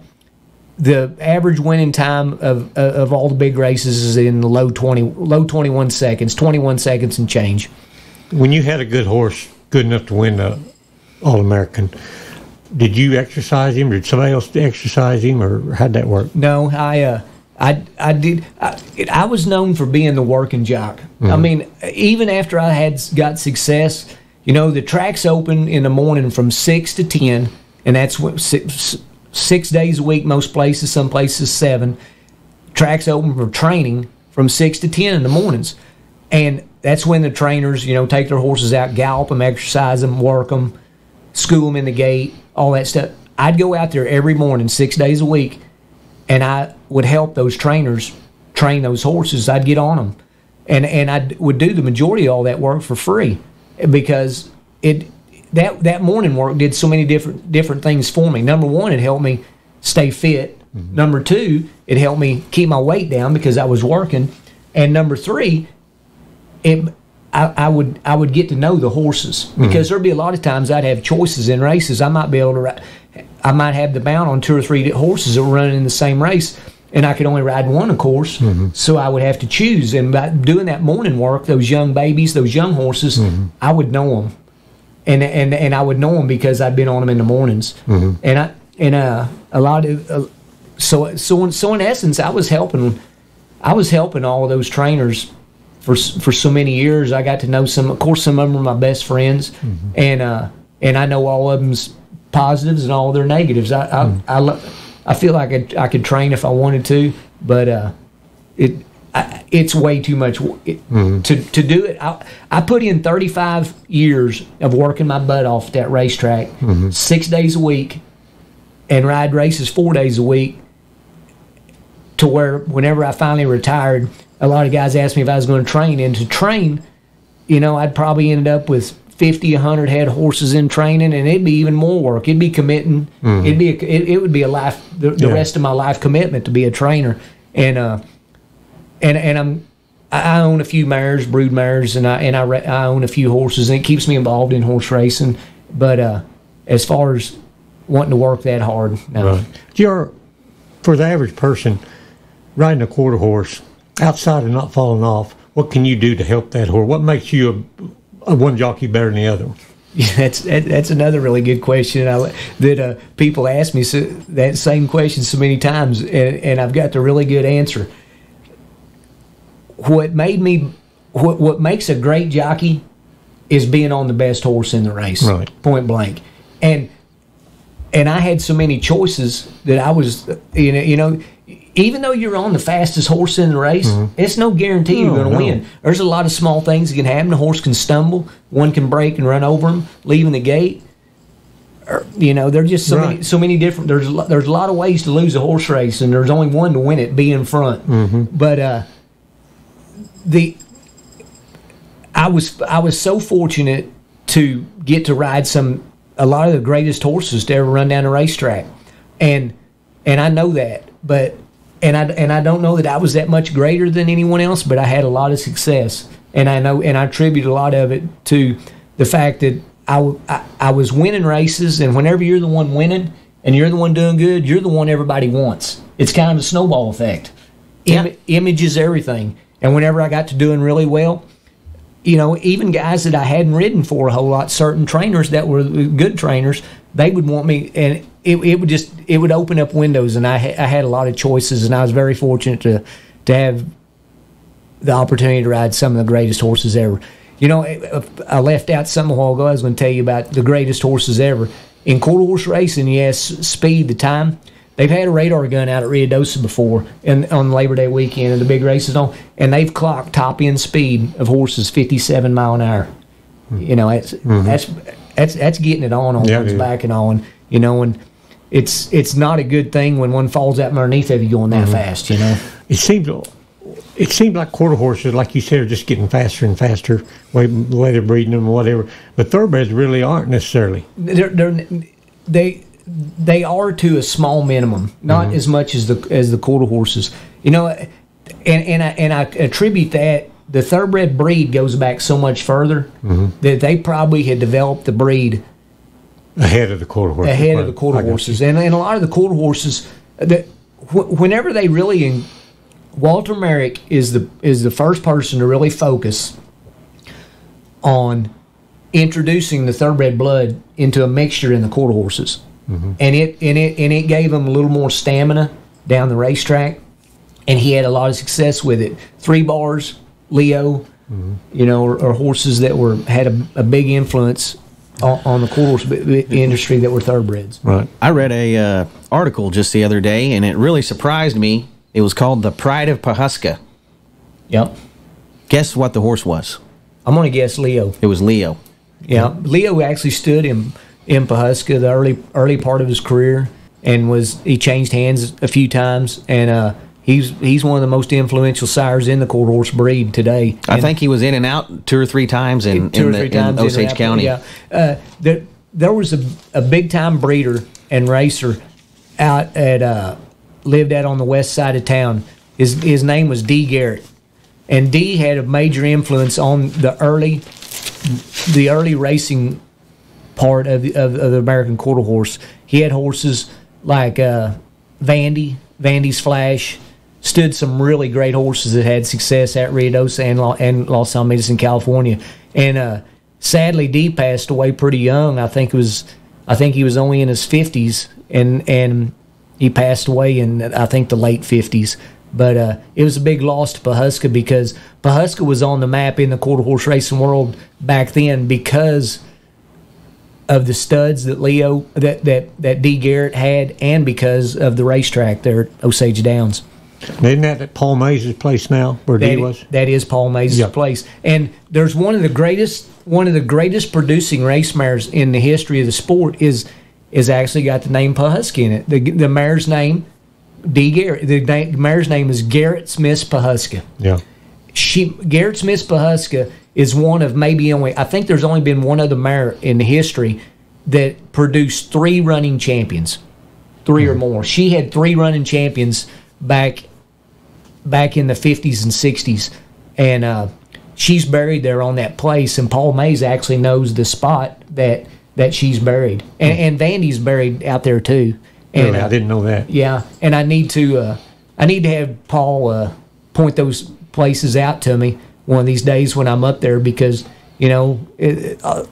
Speaker 3: average winning time of all the big races is in the low 21 seconds, 21 seconds and change.
Speaker 2: When you had a good horse, good enough to win the All-American, did you exercise him, or did somebody else exercise him, or how'd that work?
Speaker 3: No, I did. I was known for being the working jock. I mean, even after I got success, the track's open in the morning from 6 to 10, and that's what 6 days a week, most places, some places 7. Track's open for training from 6 to 10 in the mornings. And that's when the trainers, take their horses out, gallop them, exercise them, work them, school them in the gate, all that stuff. I'd go out there every morning, 6 days a week, and I would help those trainers train those horses. I'd get on them. And I would do the majority of all that work for free, because that morning work did so many different things for me. Number one, it helped me stay fit. Mm-hmm. Number two, it helped me keep my weight down because I was working. And number three, I would get to know the horses, because there'd be a lot of times I'd have choices in races. I might have the bound on 2 or 3 horses that were running in the same race, and I could only ride one, of course. So I would have to choose. And by doing that morning work, those young babies, those young horses, I would know them, and I would know them because I'd been on them in the mornings. And a lot of so in essence, I was helping all of those trainers for so many years. I got to know some. Of course, some of them are my best friends, and I know all of them's positives and all their negatives. I feel like I could train if I wanted to, but it's way too much to do it. I put in 35 years of working my butt off at that racetrack, 6 days a week, and ride races 4 days a week, to where whenever I finally retired, a lot of guys asked me if I was going to train. And to train, I'd probably ended up with 50, 100 head horses in training, and it'd be even more work. It'd be committing. It would be a life, the rest of my life commitment to be a trainer. And I own a few mares, brood mares, and I own a few horses, and it keeps me involved in horse racing. But as far as wanting to work that hard, no.
Speaker 2: Right. For the average person riding a quarter horse, outside of not falling off, what can you do to help that horse? What makes you a one jockey better than the other one?
Speaker 3: Yeah, that's another really good question that people ask me that same question so many times, and I've got the really good answer. What makes a great jockey is being on the best horse in the race, right? Point blank. And I had so many choices that I was, even though you're on the fastest horse in the race, it's no guarantee you're going to win. There's a lot of small things that can happen. The horse can stumble. One can break and run over him, leaving the gate. There's just so many different. There's a lot of ways to lose a horse race, and there's only one to win it: be in front. But I was so fortunate to get to ride a lot of the greatest horses to ever run down a racetrack, and I know that, but. And I don't know that I was that much greater than anyone else, but I had a lot of success, and I attribute a lot of it to the fact that I was winning races, and whenever you're the one winning and you're the one doing good, you're the one everybody wants. It's kind of a snowball effect. Image is everything, and whenever I got to doing really well, even guys that I hadn't ridden for a whole lot, certain trainers that were good trainers, they would want me, and it would open up windows, and I had a lot of choices, and I was very fortunate to have the opportunity to ride some of the greatest horses ever. I left out something a while ago. I was going to tell you about the greatest horses ever. In quarter horse racing, yes, speed, the time, they've had a radar gun out at Ruidoso before, and on Labor Day weekend and the big races on, and they've clocked top end speed of horses 57 mile an hour. You know, that's getting it on one's back and on. You know, and it's not a good thing when one falls out underneath of you going that fast. You know,
Speaker 2: it seems like quarter horses, like you said, are just getting faster and faster. The way they're breeding them, or whatever. But thoroughbreds really aren't necessarily.
Speaker 3: They are to a small minimum, not as much as the quarter horses. You know, and I attribute that the thoroughbred breed goes back so much further that they probably had developed the breed
Speaker 2: ahead of the quarter horses.
Speaker 3: And a lot of the quarter horses that whenever they really Walter Merrick is the first person to really focus on introducing the thoroughbred blood into a mixture in the quarter horses, and it gave him a little more stamina down the racetrack, and he had a lot of success with it. 3 Bars, Leo, you know, are horses that had a big influence on the quarter horse industry that were thoroughbreds.
Speaker 2: Right.
Speaker 1: I read a article just the other day, and it really surprised me. It was called The Pride of Pawhuska.
Speaker 3: Yep.
Speaker 1: Guess what the horse was?
Speaker 3: I'm going to guess Leo.
Speaker 1: It was Leo.
Speaker 3: Yeah. Leo actually stood in Pawhuska the early part of his career, and he changed hands a few times, and he's one of the most influential sires in the quarter horse breed today.
Speaker 1: I think he was in and out 2 or 3 times in Osage County.
Speaker 3: Yeah. There was a big time breeder and racer out at lived out on the west side of town. His name was D. Garrett, and D had a major influence on the early racing part of the American quarter horse. He had horses like Vandy's Flash, stood some really great horses that had success at Ruidoso and Los Alamitos in California. And sadly, D passed away pretty young. I think he was only in his 50s, and he passed away in, I think, the late 50s. But it was a big loss to Pawhuska, because Pawhuska was on the map in the quarter horse racing world back then because of the studs that that D. Garrett had, and because of the racetrack there at Osage Downs.
Speaker 2: Isn't that at Paul Mays' place now, where D was?
Speaker 3: That is Paul Mays' place. And there's one of the greatest producing race mares in the history of the sport is actually got the name Pawhuska in it. The mare's name, D. Garrett. The mare's name is Garrett Smith's Pawhuska.
Speaker 2: Yeah.
Speaker 3: Garrett Smith's Pawhuska is one of I think there's only been one other mare in history that produced 3 running champions, 3 or more. She had 3 running champions back in the 50s and 60s, and she's buried there on that place, and Paul Mays actually knows the spot that she's buried, and Vandy's buried out there too. And
Speaker 2: really? I didn't know that.
Speaker 3: Yeah, and I need to have Paul point those places out to me one of these days when I'm up there, because you know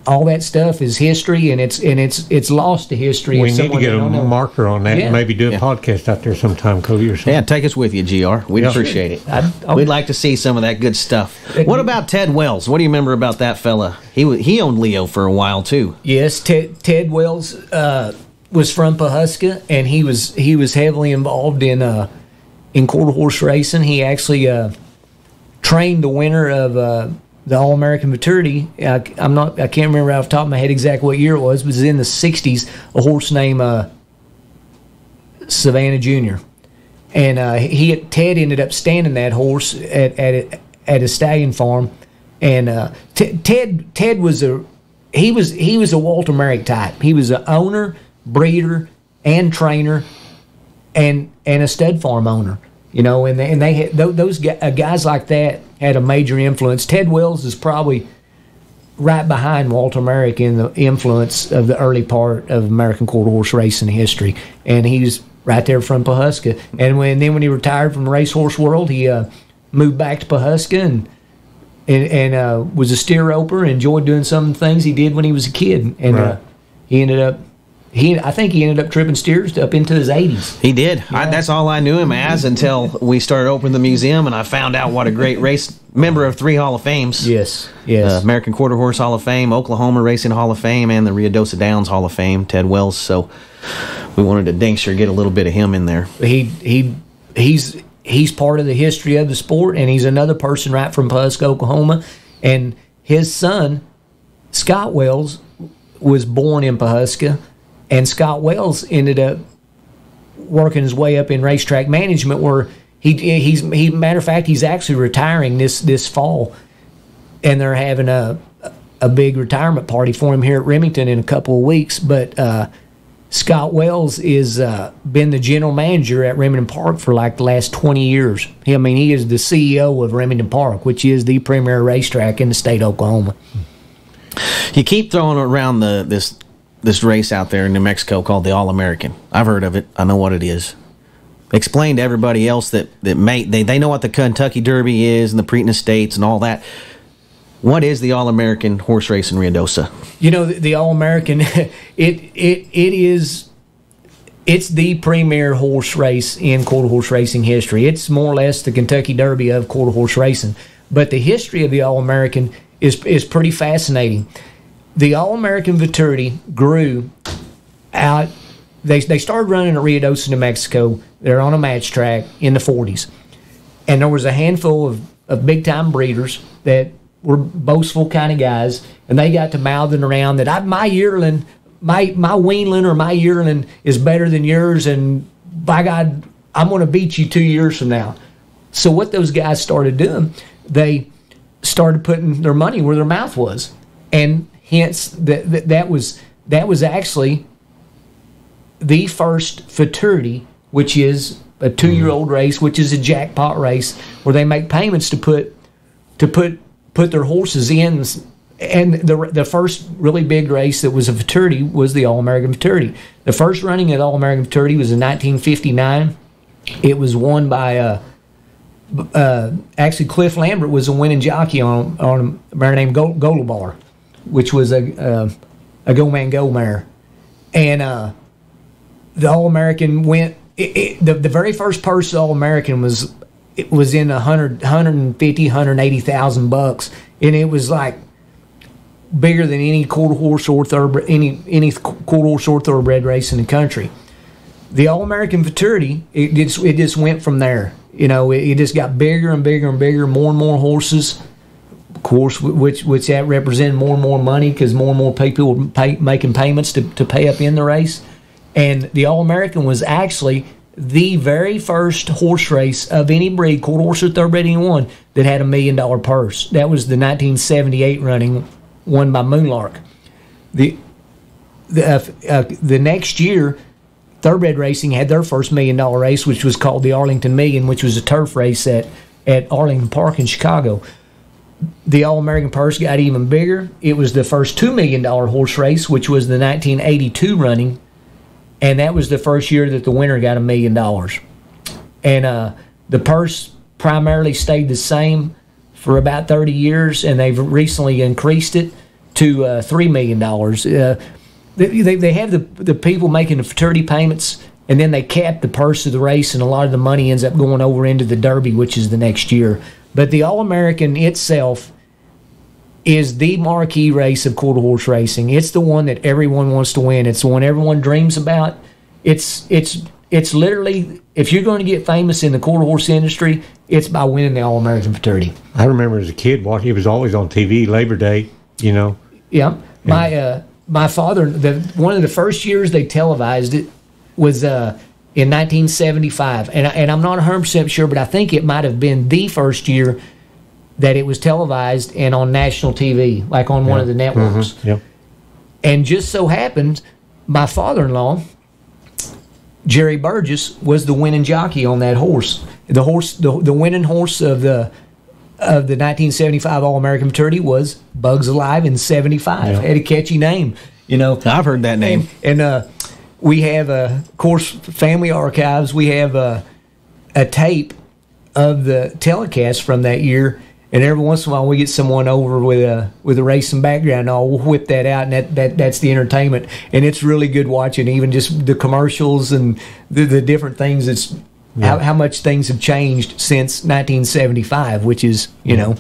Speaker 3: all that stuff is history, and it's lost to history.
Speaker 2: We need to get a marker on that, and maybe do a podcast out there sometime, Cody, or something.
Speaker 1: Yeah, take us with you, GR. We'd appreciate it. We'd like to see some of that good stuff. What about Ted Wells? What do you remember about that fella? He owned Leo for a while too.
Speaker 3: Yes, Ted Wells was from Pawhuska, and he was heavily involved in quarter horse racing. He actually trained the winner of the All-American Futurity. I can't remember off the top of my head exactly what year it was, but it was in the 60s, a horse named Savannah Jr. And Ted ended up standing that horse at a stallion farm. And Ted was a Walter Merrick type. He was an owner, breeder, and trainer, and a stud farm owner. You know, and they had those guys like that had a major influence. Ted Wells is probably right behind Walter Merrick in the influence of the early part of American quarter horse racing history, and he's right there from Pawhuska. And when he retired from the racehorse world, he moved back to Pawhuska and was a steer roper. Enjoyed doing some things he did when he was a kid, and he ended up. I think he ended up tripping steers up into his 80s.
Speaker 1: He did. Yeah. That's all I knew him as until we started opening the museum, and I found out what a great race member of 3 Hall of Fames.
Speaker 3: Yes.
Speaker 1: American Quarter Horse Hall of Fame, Oklahoma Racing Hall of Fame, and the Ruidoso Downs Hall of Fame, Ted Wells. So we wanted to get a little bit of him in there.
Speaker 3: He's part of the history of the sport, and he's another person right from Pawhuska, Oklahoma. And his son, Scott Wells, was born in Pawhuska, and Scott Wells ended up working his way up in racetrack management, where matter of fact, he's actually retiring this fall, and they're having a big retirement party for him here at Remington in a couple of weeks. But Scott Wells is been the general manager at Remington Park for like the last 20 years. I mean, he is the CEO of Remington Park, which is the premier racetrack in the state of Oklahoma.
Speaker 1: You keep throwing around this race out there in New Mexico called the All-American. I've heard of it. I know what it is. Explain to everybody else that they know what the Kentucky Derby is and the Preakness States and all that. What is the All-American horse race in Ruidoso?
Speaker 3: You know, the All-American, it's the premier horse race in quarter horse racing history. It's more or less the Kentucky Derby of quarter horse racing. But the history of the All-American is pretty fascinating. The All-American Futurity grew out. They started running at Ruidoso, New Mexico. They're on a match track in the 40s. And there was a handful of big-time breeders that were boastful kind of guys, and they got to mouthing around that my yearling, my weanling or my yearling is better than yours, and by God, I'm going to beat you 2 years from now. So what those guys started doing, they started putting their money where their mouth was, and hence that was actually the first Futurity, which is a 2-year-old race, which is a jackpot race where they make payments to put their horses in. And the first really big race that was a Futurity was the All-American Futurity. The first running of the All-American Futurity was in 1959. It was won by actually Cliff Lambert was a winning jockey on a mare named Golobar, which was a go man go mare. And the All-American went. The very first purse All-American was in 180,000 bucks, and it was like bigger than any quarter horse or thoroughbred race in the country. The All-American Futurity, it just went from there. You know, it just got bigger and bigger and bigger, more and more horses, of course, which that represented more and more money because more and more people were making payments to pay up in the race. And the All-American was actually the very first horse race of any breed, quarter horse or thoroughbred, anyone, that had $1 million purse. That was the 1978 running, won by Moonlark. The next year, thoroughbred racing had their first $1 million race, which was called the Arlington Million, which was a turf race at Arlington Park in Chicago. The All-American purse got even bigger. It was the first $2 million horse race, which was the 1982 running. And that was the first year that the winner got $1 million. And the purse primarily stayed the same for about 30 years, and they've recently increased it to $3 million. They have the people making the Futurity payments, and then they cap the purse of the race, and a lot of the money ends up going over into the Derby, which is the next year. But the All-American itself is the marquee race of quarter horse racing. It's the one that everyone wants to win. It's the one everyone dreams about. It's literally, if you're going to get famous in the quarter horse industry, it's by winning the All-American Futurity.
Speaker 2: I remember as a kid, he was always on TV, Labor Day, you know.
Speaker 3: Yeah. My father, one of the first years they televised it was in 1975. And I'm not 100% sure, but I think it might have been the first year that it was televised and on national TV, like on one of the networks.
Speaker 2: Mm-hmm. Yep.
Speaker 3: And just so happened, my father-in-law, Jerry Burgess, was the winning jockey on that horse. The winning horse of the 1975 All-American Futurity was Bugs Alive in 75.
Speaker 2: Yeah.
Speaker 3: Had a catchy name, you know.
Speaker 1: I've heard that name.
Speaker 3: And we have, of course, family archives. We have a tape of the telecast from that year. And every once in a while, we get someone over with a racing background, and I'll whip that out, and that's the entertainment. And it's really good watching, even just the commercials and the different things. how much things have changed since 1975, which is, you know,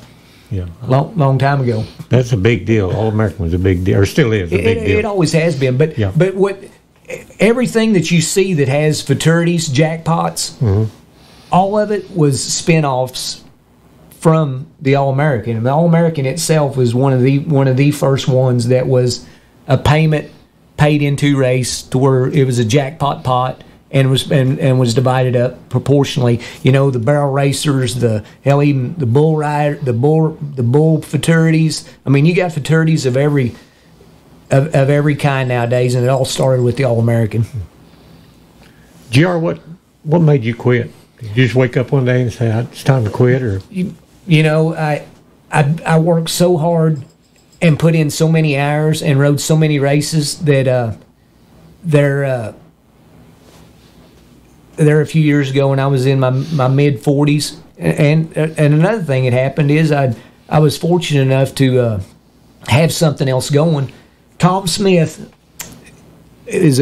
Speaker 3: long time ago.
Speaker 2: That's a big deal. All-American was a big deal, or still is a big deal.
Speaker 3: It always has been. But what everything that you see that has fraternities, jackpots, all of it was spin-offs from the All-American. And the All-American itself was one of the first ones that was a payment paid into race to where it was a jackpot pot and was divided up proportionally. You know, the barrel racers, even the bull rider, the bull fraternities. I mean, you got fraternities of every kind nowadays, and it all started with the All-American.
Speaker 2: GR, what made you quit? Did you just wake up one day and say, it's time to quit? Or
Speaker 3: you know, I worked so hard and put in so many hours and rode so many races that there a few years ago when I was in my mid-40s, and another thing that happened is I was fortunate enough to have something else going. Tom Smith is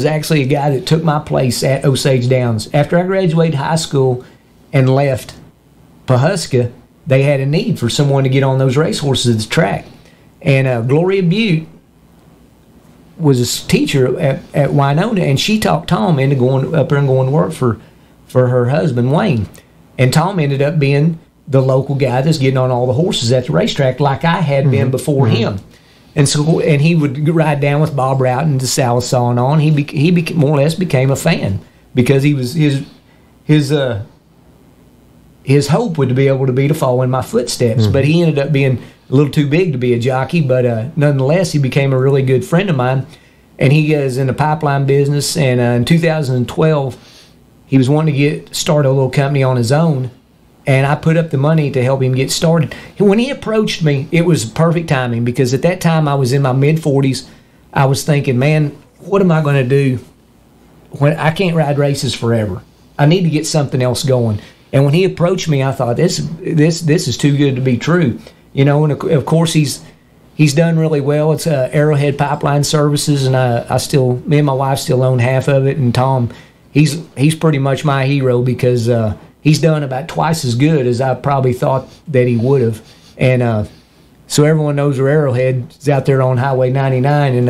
Speaker 3: actually a guy that took my place at Osage Downs. After I graduated high school and left Pawhuska, they had a need for someone to get on those racehorses at the track. And Gloria Butte was a teacher at Winona, and she talked Tom into going up there and going to work for her husband, Wayne. And Tom ended up being the local guy that's getting on all the horses at the racetrack like I had been before him. And so, and he would ride down with Bob Routon to Salisaw and on. He more or less became a fan because he was his hope would be able to follow in my footsteps. But he ended up being a little too big to be a jockey. But nonetheless, he became a really good friend of mine. And he is in the pipeline business. And in 2012, he was wanting to start a little company on his own. And I put up the money to help him get started. When he approached me, it was perfect timing because at that time I was in my mid-40s. I was thinking, man, what am I going to do when I can't ride races forever? I need to get something else going. And when he approached me, I thought, this is too good to be true. You know, and of course he's done really well. It's Arrowhead Pipeline Services, and me and my wife still own half of it. And Tom, he's pretty much my hero because he's done about twice as good as I probably thought that he would have. And so everyone knows where Arrowhead is out there on Highway 99,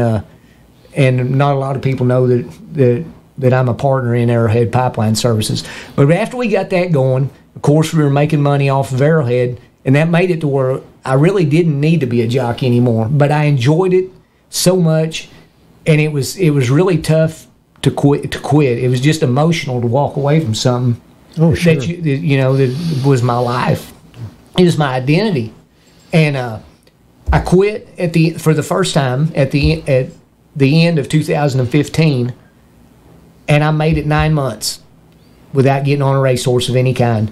Speaker 3: and not a lot of people know that I'm a partner in Arrowhead Pipeline Services. But after we got that going, of course, we were making money off of Arrowhead, and that made it to where I really didn't need to be a jockey anymore. But I enjoyed it so much, and it was really tough to quit. It was just emotional to walk away from something that was my life. It was my identity, and I quit for the first time at the end of 2015, and I made it 9 months without getting on a racehorse of any kind.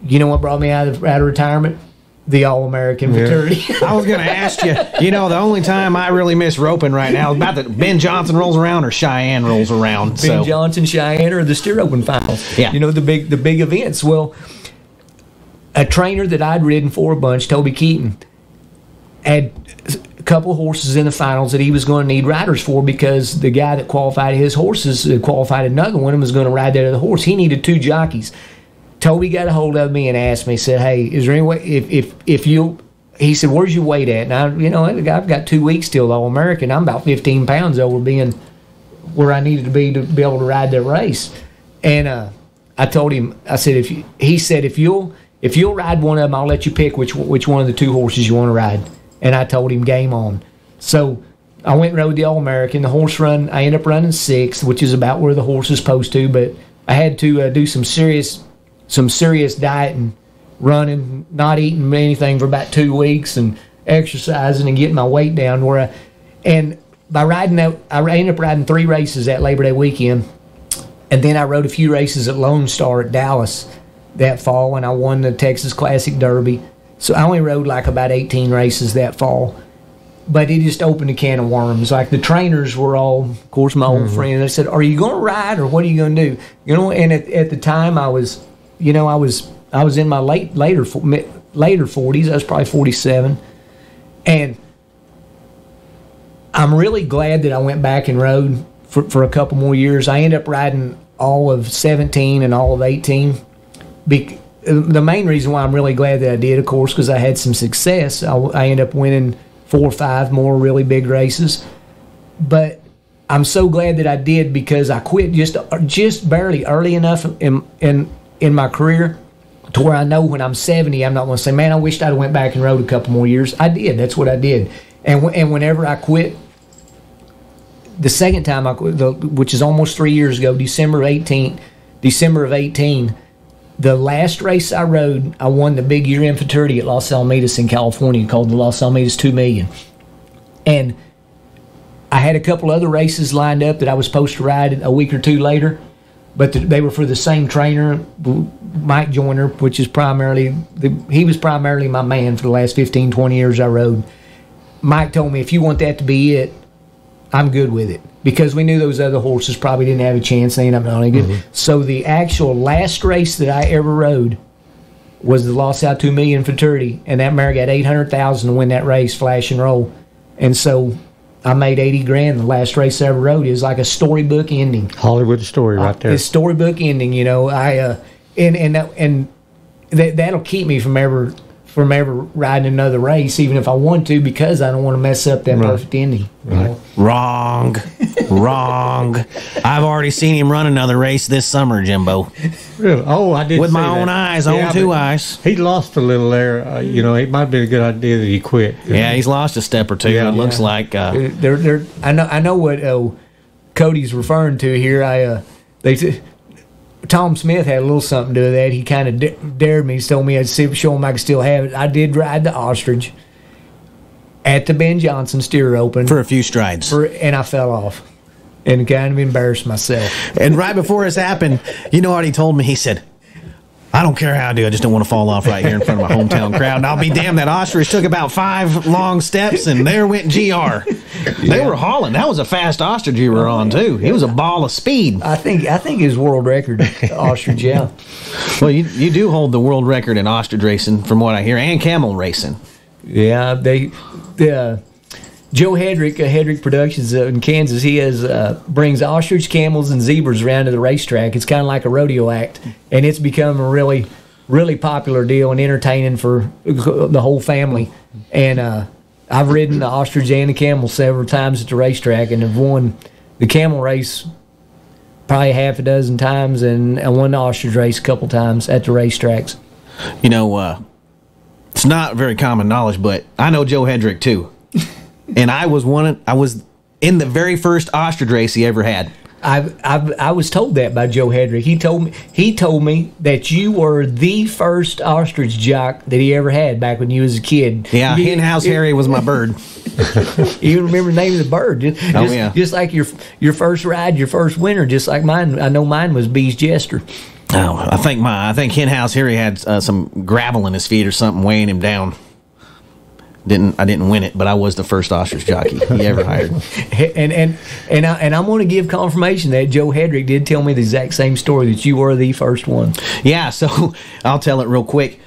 Speaker 3: You know what brought me out of retirement? The All-American Futurity.
Speaker 1: I was going to ask you, the only time I really miss roping right now is about that Ben Johnson rolls around or Cheyenne rolls around.
Speaker 3: Ben Johnson, Cheyenne, or the Steer Open finals.
Speaker 1: Yeah.
Speaker 3: The big events. Well, a trainer that I'd ridden for a bunch, Toby Keaton, had a couple of horses in the finals that he was going to need riders for because the guy that qualified his horses qualified another one and was going to ride that other horse. He needed 2 jockeys. Toby got a hold of me and asked me, said, "Hey, is there any way if you?" He said, "Where's your weight at?" And I've got 2 weeks till the All-American. I'm about 15 pounds over being where I needed to be able to ride that race. And I told him, I said, if you'll ride one of them, I'll let you pick which one of the 2 horses you want to ride. And I told him, game on. So I went and rode the All-American. The horse run, I ended up running 6th, which is about where the horse is supposed to. But I had to do some serious dieting, running, not eating anything for about 2 weeks, and exercising and getting my weight down. And by riding that, I ended up riding 3 races that Labor Day weekend, and then I rode a few races at Lone Star at Dallas that fall, and I won the Texas Classic Derby. So I only rode like about 18 races that fall. But it just opened a can of worms. Like the trainers were all, of course, my old friends. They said, "Are you going to ride, or what are you going to do?" And at the time I was in my later 40s. I was probably 47, and I'm really glad that I went back and rode for a couple more years. I ended up riding all of 17 and all of 18. The main reason why I'm really glad that I did, of course, because I had some success. I ended up winning 4 or 5 more really big races. But I'm so glad that I did, because I quit just barely early enough in my career to where I know when I'm 70, I'm not going to say, man, I wished I'd went back and rode a couple more years. I did. That's what I did. And whenever I quit, the second time I quit, which is almost 3 years ago, December of 18, the last race I rode, I won the big year-end Futurity at Los Alamitos in California, called the Los Alamitos 2 Million. And I had a couple other races lined up that I was supposed to ride a week or two later, but they were for the same trainer, Mike Joyner, which is he was primarily my man for the last 15, 20 years I rode. Mike told me, if you want that to be it, I'm good with it, because we knew those other horses probably didn't have a chance. They ended up not any good. Mm-hmm. So the actual last race that I ever rode was the Los Al 2 Million Futurity, and that mare got $800,000 to win that race, flash and roll. And so I made $80,000 the last race I ever rode. It was like a storybook ending.
Speaker 2: Hollywood story right there.
Speaker 3: It's storybook ending, you know. That'll keep me from ever riding another race, even if I want to, because I don't want to mess up that perfect ending.
Speaker 2: Right.
Speaker 1: Wrong. I've already seen him run another race this summer, Jimbo.
Speaker 2: Really? Oh, I did.
Speaker 1: With my own eyes, own 2 eyes.
Speaker 2: He lost a little there. It might be a good idea that he quit.
Speaker 1: Yeah, he's lost a step or two.
Speaker 2: Yeah,
Speaker 1: it looks like.
Speaker 3: I know what Cody's referring to here. Tom Smith had a little something to do with that. He kind of dared me. He told me I'd show him I could still have it. I did ride the ostrich at the Ben Johnson Steer Open
Speaker 1: for a few strides,
Speaker 3: and I fell off and kind of embarrassed myself.
Speaker 1: And right before this happened, you know what he told me? He said, I don't care how I do, I just don't want to fall off right here in front of my hometown crowd. And I'll be damned, that ostrich took about 5 long steps, and there went GR. They were hauling. That was a fast ostrich you were on, too. He was a ball of speed.
Speaker 3: I think his world record ostrich, yeah.
Speaker 1: Well, you do hold the world record in ostrich racing, from what I hear, and camel racing.
Speaker 3: Yeah, Joe Hedrick, Hedrick Productions in Kansas, he brings ostrich, camels, and zebras around to the racetrack. It's kind of like a rodeo act, and it's become a really, really popular deal and entertaining for the whole family. And I've ridden the ostrich and the camel several times at the racetrack, and have won the camel race probably half a dozen times, and I won the ostrich race a couple times at the racetracks.
Speaker 1: You know, it's not very common knowledge, but I know Joe Hedrick too. And I was in the very first ostrich race he ever had.
Speaker 3: I was told that by Joe Hedrick. He told me that you were the first ostrich jock that he ever had back when you was a kid.
Speaker 1: Yeah, Henhouse Harry was my bird.
Speaker 3: You remember the name of the bird? Just like your first ride, your first winner, just like mine. I know mine was Bee's Jester.
Speaker 1: Oh, I think Henhouse Harry had some gravel in his feet or something weighing him down. I didn't win it, but I was the first ostrich jockey he ever hired.
Speaker 3: And I'm going to give confirmation that Joe Hedrick did tell me the exact same story, that you were the first one.
Speaker 1: Yeah, so I'll tell it real quick.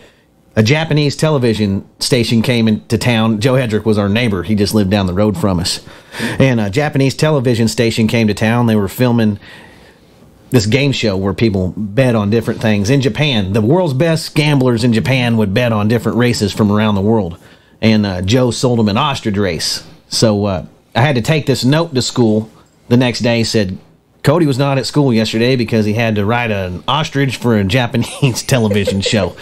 Speaker 1: A Japanese television station came into town. Joe Hedrick was our neighbor. He just lived down the road from us. And a Japanese television station came to town. They were filming this game show where people bet on different things. In Japan, the world's best gamblers in Japan would bet on different races from around the world. And Joe sold him an ostrich race. So I had to take this note to school the next day. Said, Cody was not at school yesterday because he had to ride an ostrich for a Japanese television show.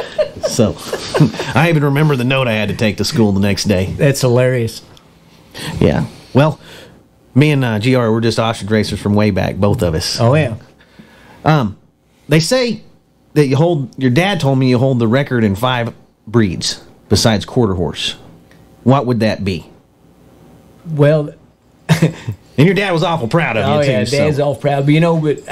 Speaker 1: So I even remember the note I had to take to school the next day.
Speaker 3: That's hilarious.
Speaker 1: Yeah. Well, me and GR were just ostrich racers from way back, both of us.
Speaker 3: Oh, yeah.
Speaker 1: They say that your dad told me you hold the record in 5 breeds besides quarter horse. What would that be?
Speaker 3: Well,
Speaker 1: and your dad was awful proud of you, too.
Speaker 3: Oh, yeah, Dad's awful proud. But,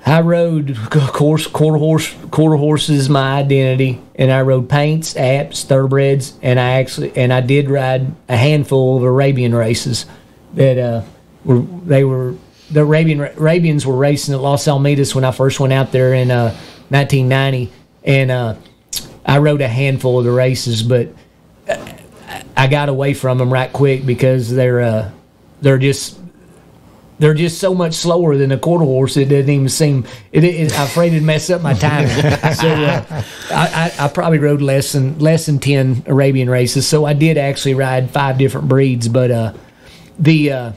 Speaker 3: I rode, of course, quarter horse is my identity, and I rode paints, apps, thoroughbreds, and I did ride a handful of Arabian races that the Arabians were racing at Los Alamitos when I first went out there in 1990, and I rode a handful of the races, but I got away from them right quick because they're just they're just so much slower than a quarter horse. It doesn't even seem. I'm afraid it'd mess up my timing. So I probably rode less than 10 Arabian races. So I did actually ride 5 different breeds. But the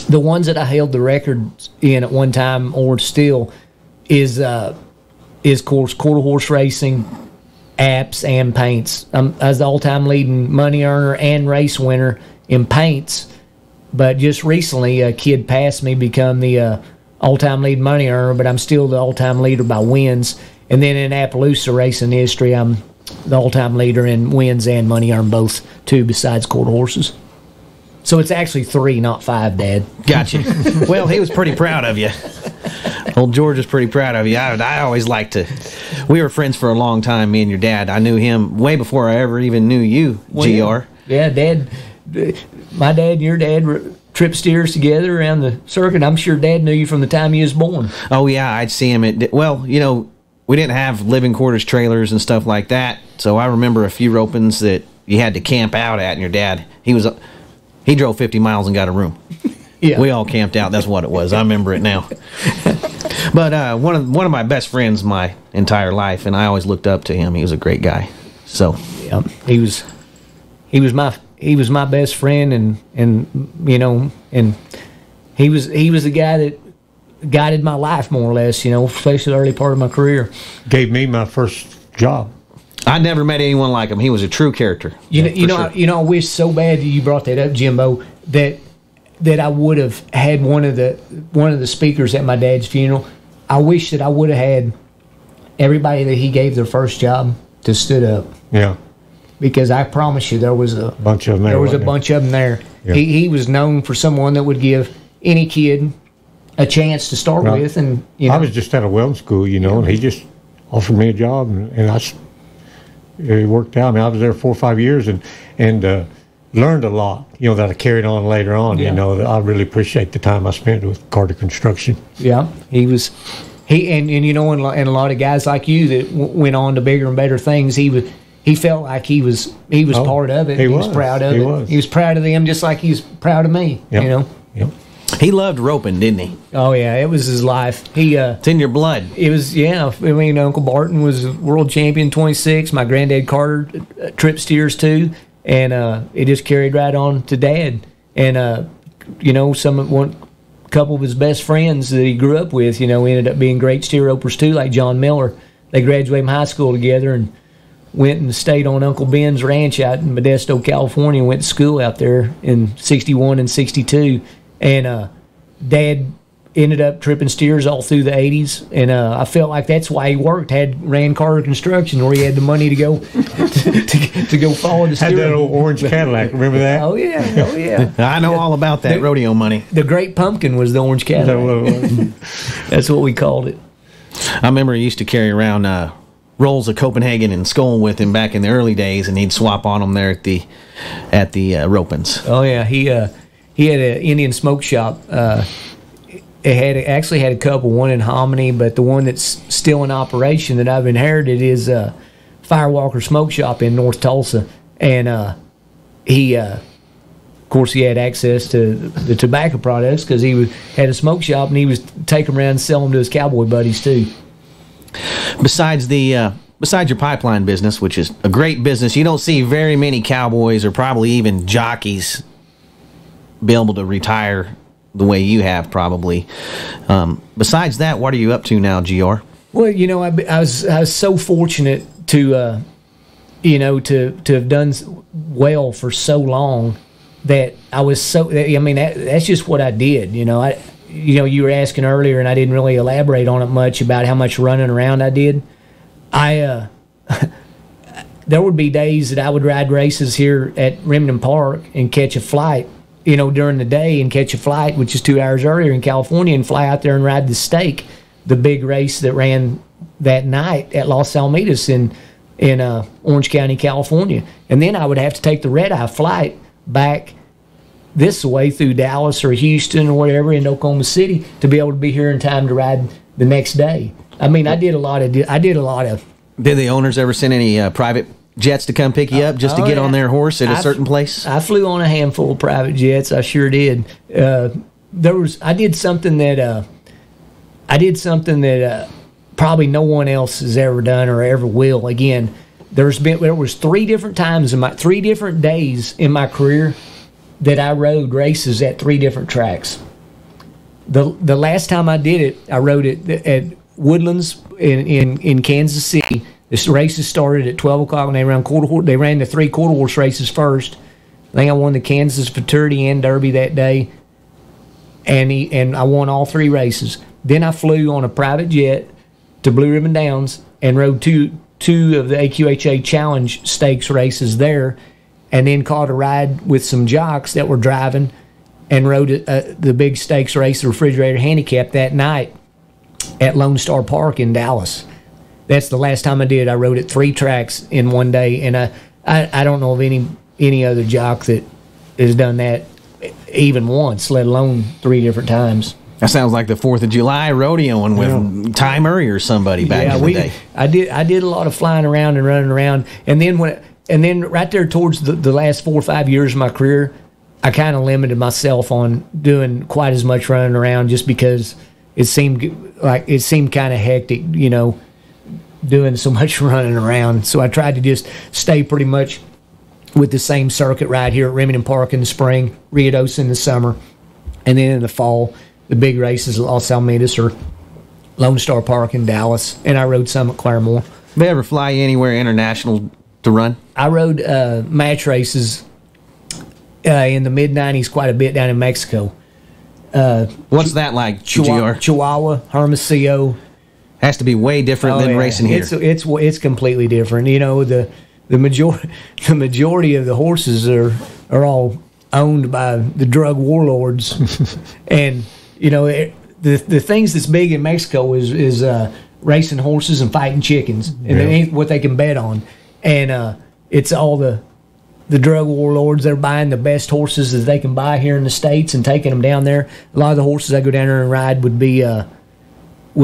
Speaker 3: ones that I held the record in at one time or still is course quarter horse racing, apps and paints. I was the all-time leading money earner and race winner in paints. But just recently, a kid passed me, become the all-time lead money earner, but I'm still the all-time leader by wins. And then in Appaloosa racing history, I'm the all-time leader in wins and money earned both, too, besides quarter horses. So it's actually 3, not 5, Dad.
Speaker 1: Gotcha. Well, he was pretty proud of you. Old George was pretty proud of you. I always liked to. We were friends for a long time, me and your dad. I knew him way before I ever even knew you, GR.
Speaker 3: Yeah, Dad. My dad and your dad tripped steers together around the circuit. I'm sure Dad knew you from the time you was born.
Speaker 1: Oh, yeah, I'd see him at... Well, you know, we didn't have living quarters trailers and stuff like that, so I remember a few ropings that you had to camp out at, and your dad, he drove 50 miles and got a room.
Speaker 3: Yeah.
Speaker 1: We all camped out. That's what it was. I remember it now. But one of my best friends my entire life, and I always looked up to him. He was a great guy. So
Speaker 3: yeah, he was my best friend, and you know, and he was the guy that guided my life more or less. You know, especially the early part of my career.
Speaker 2: Gave me my first job.
Speaker 1: I never met anyone like him. He was a true character.
Speaker 3: You know, I wish so bad that you brought that up, Jimbo, that I would have had one of the speakers at my dad's funeral. I wish that I would have had everybody that he gave their first job to stood up.
Speaker 2: Yeah.
Speaker 3: Because I promise you, there was a
Speaker 2: bunch of them there.
Speaker 3: There was a bunch of them there. Yeah. He was known for someone that would give any kid a chance to start with, and you know,
Speaker 2: I was just at a welding school, you know, and he just offered me a job, and it worked out. I mean, I was there 4 or 5 years, and learned a lot, you know, that I carried on later on. Yeah. You know, I really appreciate the time I spent with Carter Construction.
Speaker 3: Yeah, and you know, and a lot of guys like you that went on to bigger and better things. He felt like he was part of it. He was proud of it. He was proud of them, just like he's proud of me. Yep. You know.
Speaker 2: Yep.
Speaker 1: He loved roping, didn't he?
Speaker 3: Oh yeah, it was his life.
Speaker 1: It's in your blood.
Speaker 3: It was, yeah. I mean, Uncle Barton was world champion 26. My granddad Carter tripped steers too, and it just carried right on to Dad. And you know, one couple of his best friends that he grew up with, you know, ended up being great steer ropers too, like John Miller. They graduated from high school together and went and stayed on Uncle Ben's ranch out in Modesto, California. Went to school out there in 61 and 62. And Dad ended up tripping steers all through the 80s. And I felt like that's why he ran Carter Construction, where he had the money to go to go follow the steer.
Speaker 2: Had that old orange Cadillac, remember that?
Speaker 3: Oh, yeah.
Speaker 1: I know all about that rodeo money.
Speaker 3: The Great Pumpkin was the orange Cadillac. That's what we called it.
Speaker 1: I remember he used to carry around rolls of Copenhagen and Skull with him back in the early days, and he'd swap on them there at the ropings.
Speaker 3: Oh, yeah. He had an Indian smoke shop. It actually had a couple, one in Hominy, but the one that's still in operation that I've inherited is Firewalker Smoke Shop in North Tulsa. And he, of course, he had access to the tobacco products because had a smoke shop, and he was taking them around and selling them to his cowboy buddies too.
Speaker 1: Besides your pipeline business, which is a great business, you don't see very many cowboys or probably even jockeys be able to retire the way you have, probably. Besides that, what are you up to now, GR?
Speaker 3: Well, you know, I was so fortunate to have done well for so long that I was so. I mean, that's just what I did. You know, you were asking earlier, and I didn't really elaborate on it much about how much running around I did. There would be days that I would ride races here at Remington Park and catch a flight, you know, during the day, and catch a flight, which is 2 hours earlier in California, and fly out there and ride the Stake, the big race that ran that night at Los Alamitos in Orange County, California. And then I would have to take the red-eye flight back this way through Dallas or Houston or whatever in Oklahoma City to be able to be here in time to ride the next day. I mean, I did a lot of.
Speaker 1: Did the owners ever send any private jets to come pick you up just to get on their horse at a certain place?
Speaker 3: I flew on a handful of private jets. I sure did. I did something that probably no one else has ever done or ever will again. There was 3 different times 3 different days in my career that I rode races at 3 different tracks. The last time I did it, I rode it at Woodlands in Kansas City. The races started at 12 o'clock, and they ran the 3 quarter horse races first. I think I won the Kansas Futurity and Derby that day, and I won all 3 races. Then I flew on a private jet to Blue Ribbon Downs and rode two of the AQHA Challenge Stakes races there, and then caught a ride with some jocks that were driving and rode the big stakes race, the Refrigerator Handicap, that night at Lone Star Park in Dallas. That's the last time I did. I rode at 3 tracks in one day, and I don't know of any other jock that has done that even once, let alone 3 different times.
Speaker 1: That sounds like the 4th of July rodeoing with Ty Murray or somebody back in the day.
Speaker 3: I did a lot of flying around and running around, and then right there towards the last 4 or 5 years of my career, I kind of limited myself on doing quite as much running around, just because it seemed kind of hectic, doing so much running around. So I tried to just stay pretty much with the same circuit right here at Remington Park in the spring, Riadosa in the summer, and then in the fall, the big races at Los Alamitos or Lone Star Park in Dallas, and I rode some at Claremore.
Speaker 1: They ever fly you anywhere international to run?
Speaker 3: I rode match races in the mid-'90s quite a bit down in Mexico.
Speaker 1: What's that like,
Speaker 3: Chihuahua, Hermosillo.
Speaker 1: Has to be way different than racing here.
Speaker 3: It's completely different. The majority of the horses are all owned by the drug warlords, and the things that's big in Mexico is racing horses and fighting chickens, and it ain't what they can bet on, and it's all the drug warlords. They're buying the best horses that they can buy here in the States and taking them down there. A lot of the horses I go down there and ride would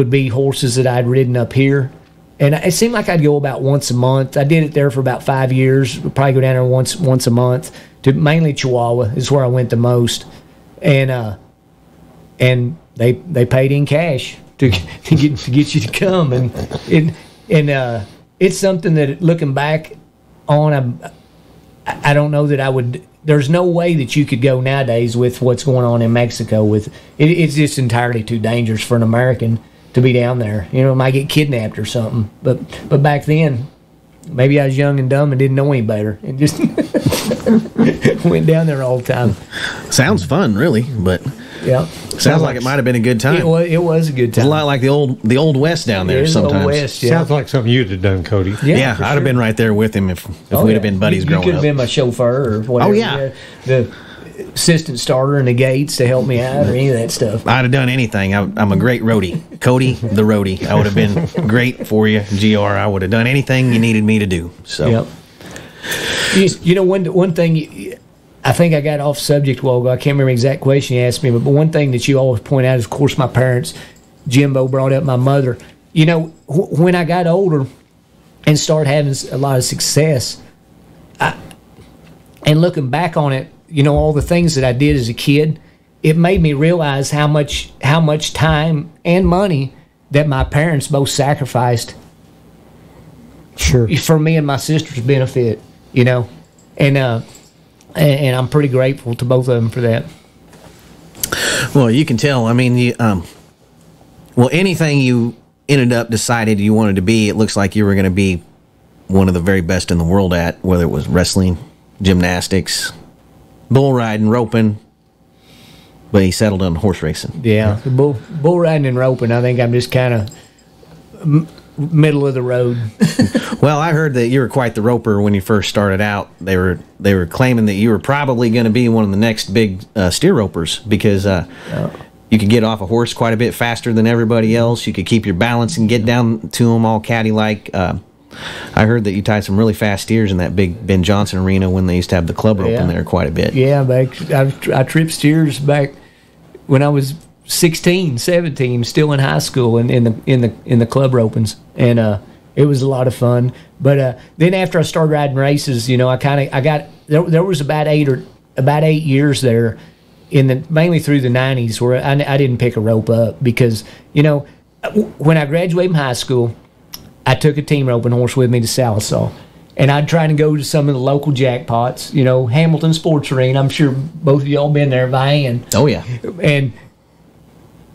Speaker 3: be horses that I'd ridden up here. And it seemed like I'd go about once a month. I did it there for about 5 years. I'd probably go down there once a month to mainly Chihuahua is where I went the most. And they paid in cash to get you to come. And it's something that, looking back on, I don't know that I would. There's no way that you could go nowadays with what's going on in Mexico. It's just entirely too dangerous for an American to be down there. Might get kidnapped or something. But back then, maybe I was young and dumb and didn't know any better, and just went down there all the time.
Speaker 1: Sounds fun, really, but
Speaker 3: yeah,
Speaker 1: sounds like it might have been a good time.
Speaker 3: It was a good time.
Speaker 1: It's a lot like the old West down there. Sometimes
Speaker 3: Old West, yeah.
Speaker 2: Sounds like something you'd have done, Cody.
Speaker 1: Yeah, I'd have been right there with him if we'd have been buddies growing up.
Speaker 3: You could have been my chauffeur or whatever.
Speaker 1: Oh yeah,
Speaker 3: the assistant starter in the gates to help me out or any of that stuff.
Speaker 1: I'd have done anything. I'm a great roadie. Cody, the roadie. I would have been great for you, GR. I would have done anything you needed me to do. So,
Speaker 3: yep. One thing, I think I got off subject a while ago. I can't remember the exact question you asked me, but one thing that you always point out is, of course, my parents. Jimbo brought up my mother. When I got older and started having a lot of success, and looking back on it, all the things that I did as a kid, it made me realize how much time and money that my parents both sacrificed.
Speaker 2: Sure.
Speaker 3: For me and my sister's benefit, and I'm pretty grateful to both of them for that.
Speaker 1: Well, you can tell. I mean, anything you ended up decided you wanted to be, it looks like you were going to be one of the very best in the world at, whether it was wrestling, gymnastics, bull riding, roping, but he settled on horse racing.
Speaker 3: Yeah, bull riding and roping, I think I'm just kind of middle of the road.
Speaker 1: Well, I heard that you were quite the roper when you first started out. They were claiming that you were probably going to be one of the next big steer ropers because you could get off a horse quite a bit faster than everybody else. You could keep your balance and get down to them all catty-like. I heard that you tied some really fast steers in that big Ben Johnson arena when they used to have the club rope in there quite a bit.
Speaker 3: Yeah, I tripped steers back when I was 16, 17, still in high school, in the club ropings, and it was a lot of fun. But then after I started riding races, there was about 8 years there mainly through the 90s, where I didn't pick a rope up because, you know, when I graduated from high school, I took a team roping horse with me to Salisaw. And I'd try to go to some of the local jackpots, you know, Hamilton Sports Arena. I'm sure both of y'all been there by hand.
Speaker 1: Oh, yeah.
Speaker 3: And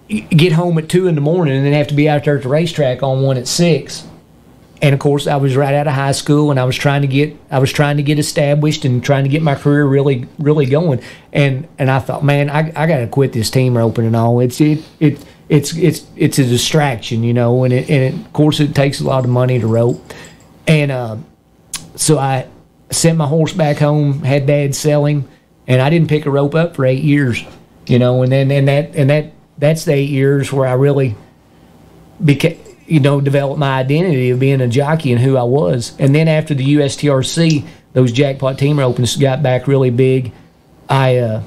Speaker 3: get home at 2 in the morning and then have to be out there at the racetrack on 1 at 6. And of course, I was right out of high school, and I was trying to get established and trying to get my career really, really going. And I thought, man, I got to quit this team roping and all. It's a distraction, you know. And of course, it takes a lot of money to rope. And so I sent my horse back home, had Dad sell him, and I didn't pick a rope up for 8 years, you know. And that's the 8 years where I really developed my identity of being a jockey and who I was. And then after the USTRC, those jackpot team ropings got back really big. I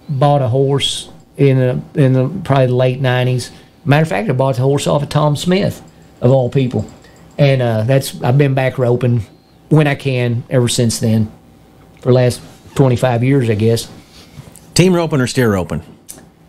Speaker 3: bought a horse in the probably the late 90s. Matter of fact, I bought the horse off of Tom Smith, of all people. And I've been back roping when I can ever since then, for the last 25 years, I guess.
Speaker 1: Team roping or steer roping?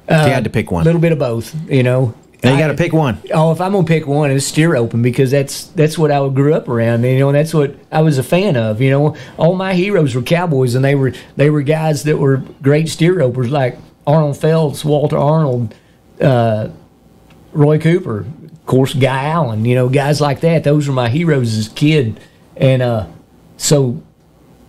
Speaker 1: If you had to pick one.
Speaker 3: A little bit of both, you know.
Speaker 1: Now you got to pick one.
Speaker 3: Oh, if I'm gonna pick one, it's steer roping, because that's what I grew up around. You know, and that's what I was a fan of. You know, all my heroes were cowboys, and they were guys that were great steer ropers, like Arnold Phelps, Walter Arnold, Roy Cooper, of course, Guy Allen. You know, guys like that. Those were my heroes as a kid, and so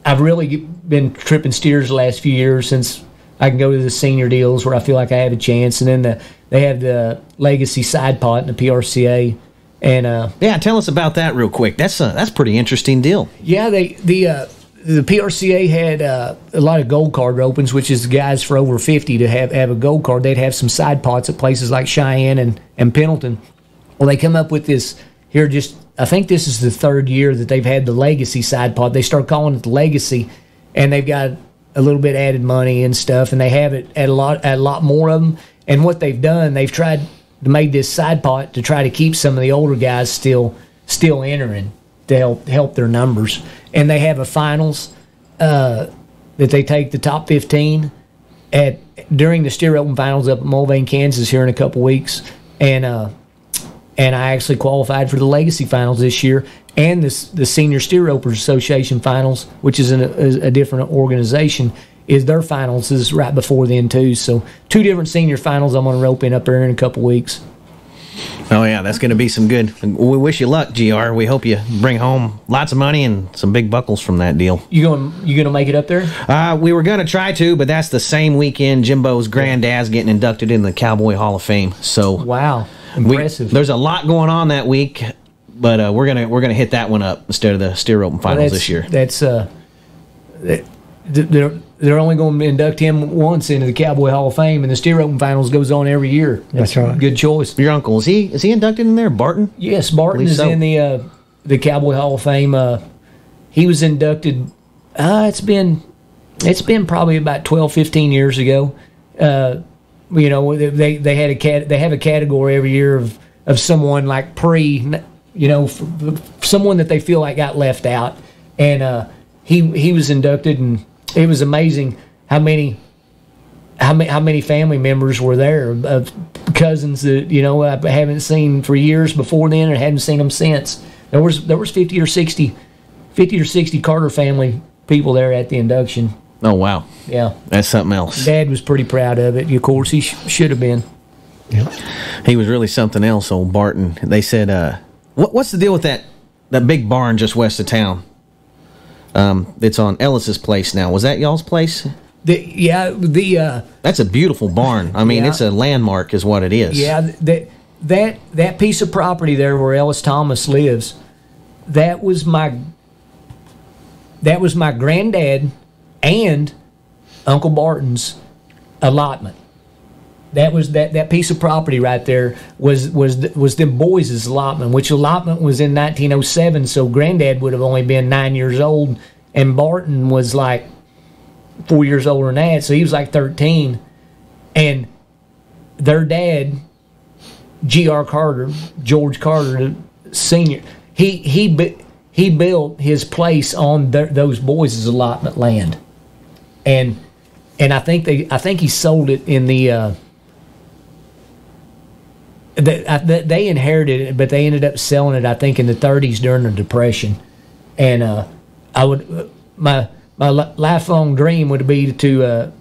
Speaker 3: I've really been tripping steers the last few years since I can go to the senior deals where I feel like I have a chance, and then they have the Legacy side pot in the PRCA, and
Speaker 1: yeah, tell us about that real quick. That's a pretty interesting deal.
Speaker 3: Yeah, the PRCA had a lot of gold card ropings, which is guys for over 50 to have a gold card. They'd have some side pots at places like Cheyenne and Pendleton. Well, they come up with this here. I think this is the third year that they've had the Legacy side pot. They start calling it the Legacy, and they've got a little bit added money and stuff, and they have it at a lot more of them. And what they've done, they've tried to make this side pot to try to keep some of the older guys still entering to help their numbers. And they have a finals that they take the top 15 during the steer open finals up at Mulvane, Kansas here in a couple weeks. And I actually qualified for the Legacy finals this year, and the Senior Steer Ropers Association finals, which is a different organization. Their finals is right before then too. So 2 different senior finals I'm going to rope in up there in a couple weeks.
Speaker 1: Oh yeah, that's going to be some good. We wish you luck, GR. We hope you bring home lots of money and some big buckles from that deal.
Speaker 3: You gonna make it up there?
Speaker 1: We were going to try to, but that's the same weekend Jimbo's granddad's getting inducted in the Cowboy Hall of Fame. So
Speaker 3: wow, impressive.
Speaker 1: There's a lot going on that week, but we're gonna hit that one up instead of the steer open finals this year.
Speaker 3: That's they're only going to induct him once into the Cowboy Hall of Fame, and the steer open finals goes on every year.
Speaker 2: That's right.
Speaker 3: Good choice.
Speaker 1: Your uncle, is he inducted in there? Barton?
Speaker 3: Yes, Barton is in the Cowboy Hall of Fame. He was inducted. It's been probably about 12, 15 years ago. You know, they have a category every year of someone like someone that they feel like got left out, and he was inducted, and it was amazing how many family members were there, of cousins that, you know, I haven't seen for years before then, and hadn't seen them since. There was 50 or 60 Carter family people there at the induction.
Speaker 1: Oh wow,
Speaker 3: yeah,
Speaker 1: that's something else.
Speaker 3: Dad was pretty proud of it. Of course, he should have been.
Speaker 2: Yeah,
Speaker 1: he was really something else, old Barton. They said, what's the deal with that big barn just west of town? It's on Ellis's place now. Was that y'all's place? That's a beautiful barn. I mean, it's a landmark, is what it is.
Speaker 3: Yeah, that piece of property there where Ellis Thomas lives, that was my granddad and Uncle Barton's allotment. That was that piece of property right there was them boys' allotment, which allotment was in 1907. So Granddad would have only been 9 years old, and Barton was like 4 years older than that, so he was like 13. And their dad, George Carter Senior, he built his place on those boys' allotment land, and and I think he sold it in the. They inherited it, but they ended up selling it, I think, in the 30s during the Depression. And my lifelong dream would be to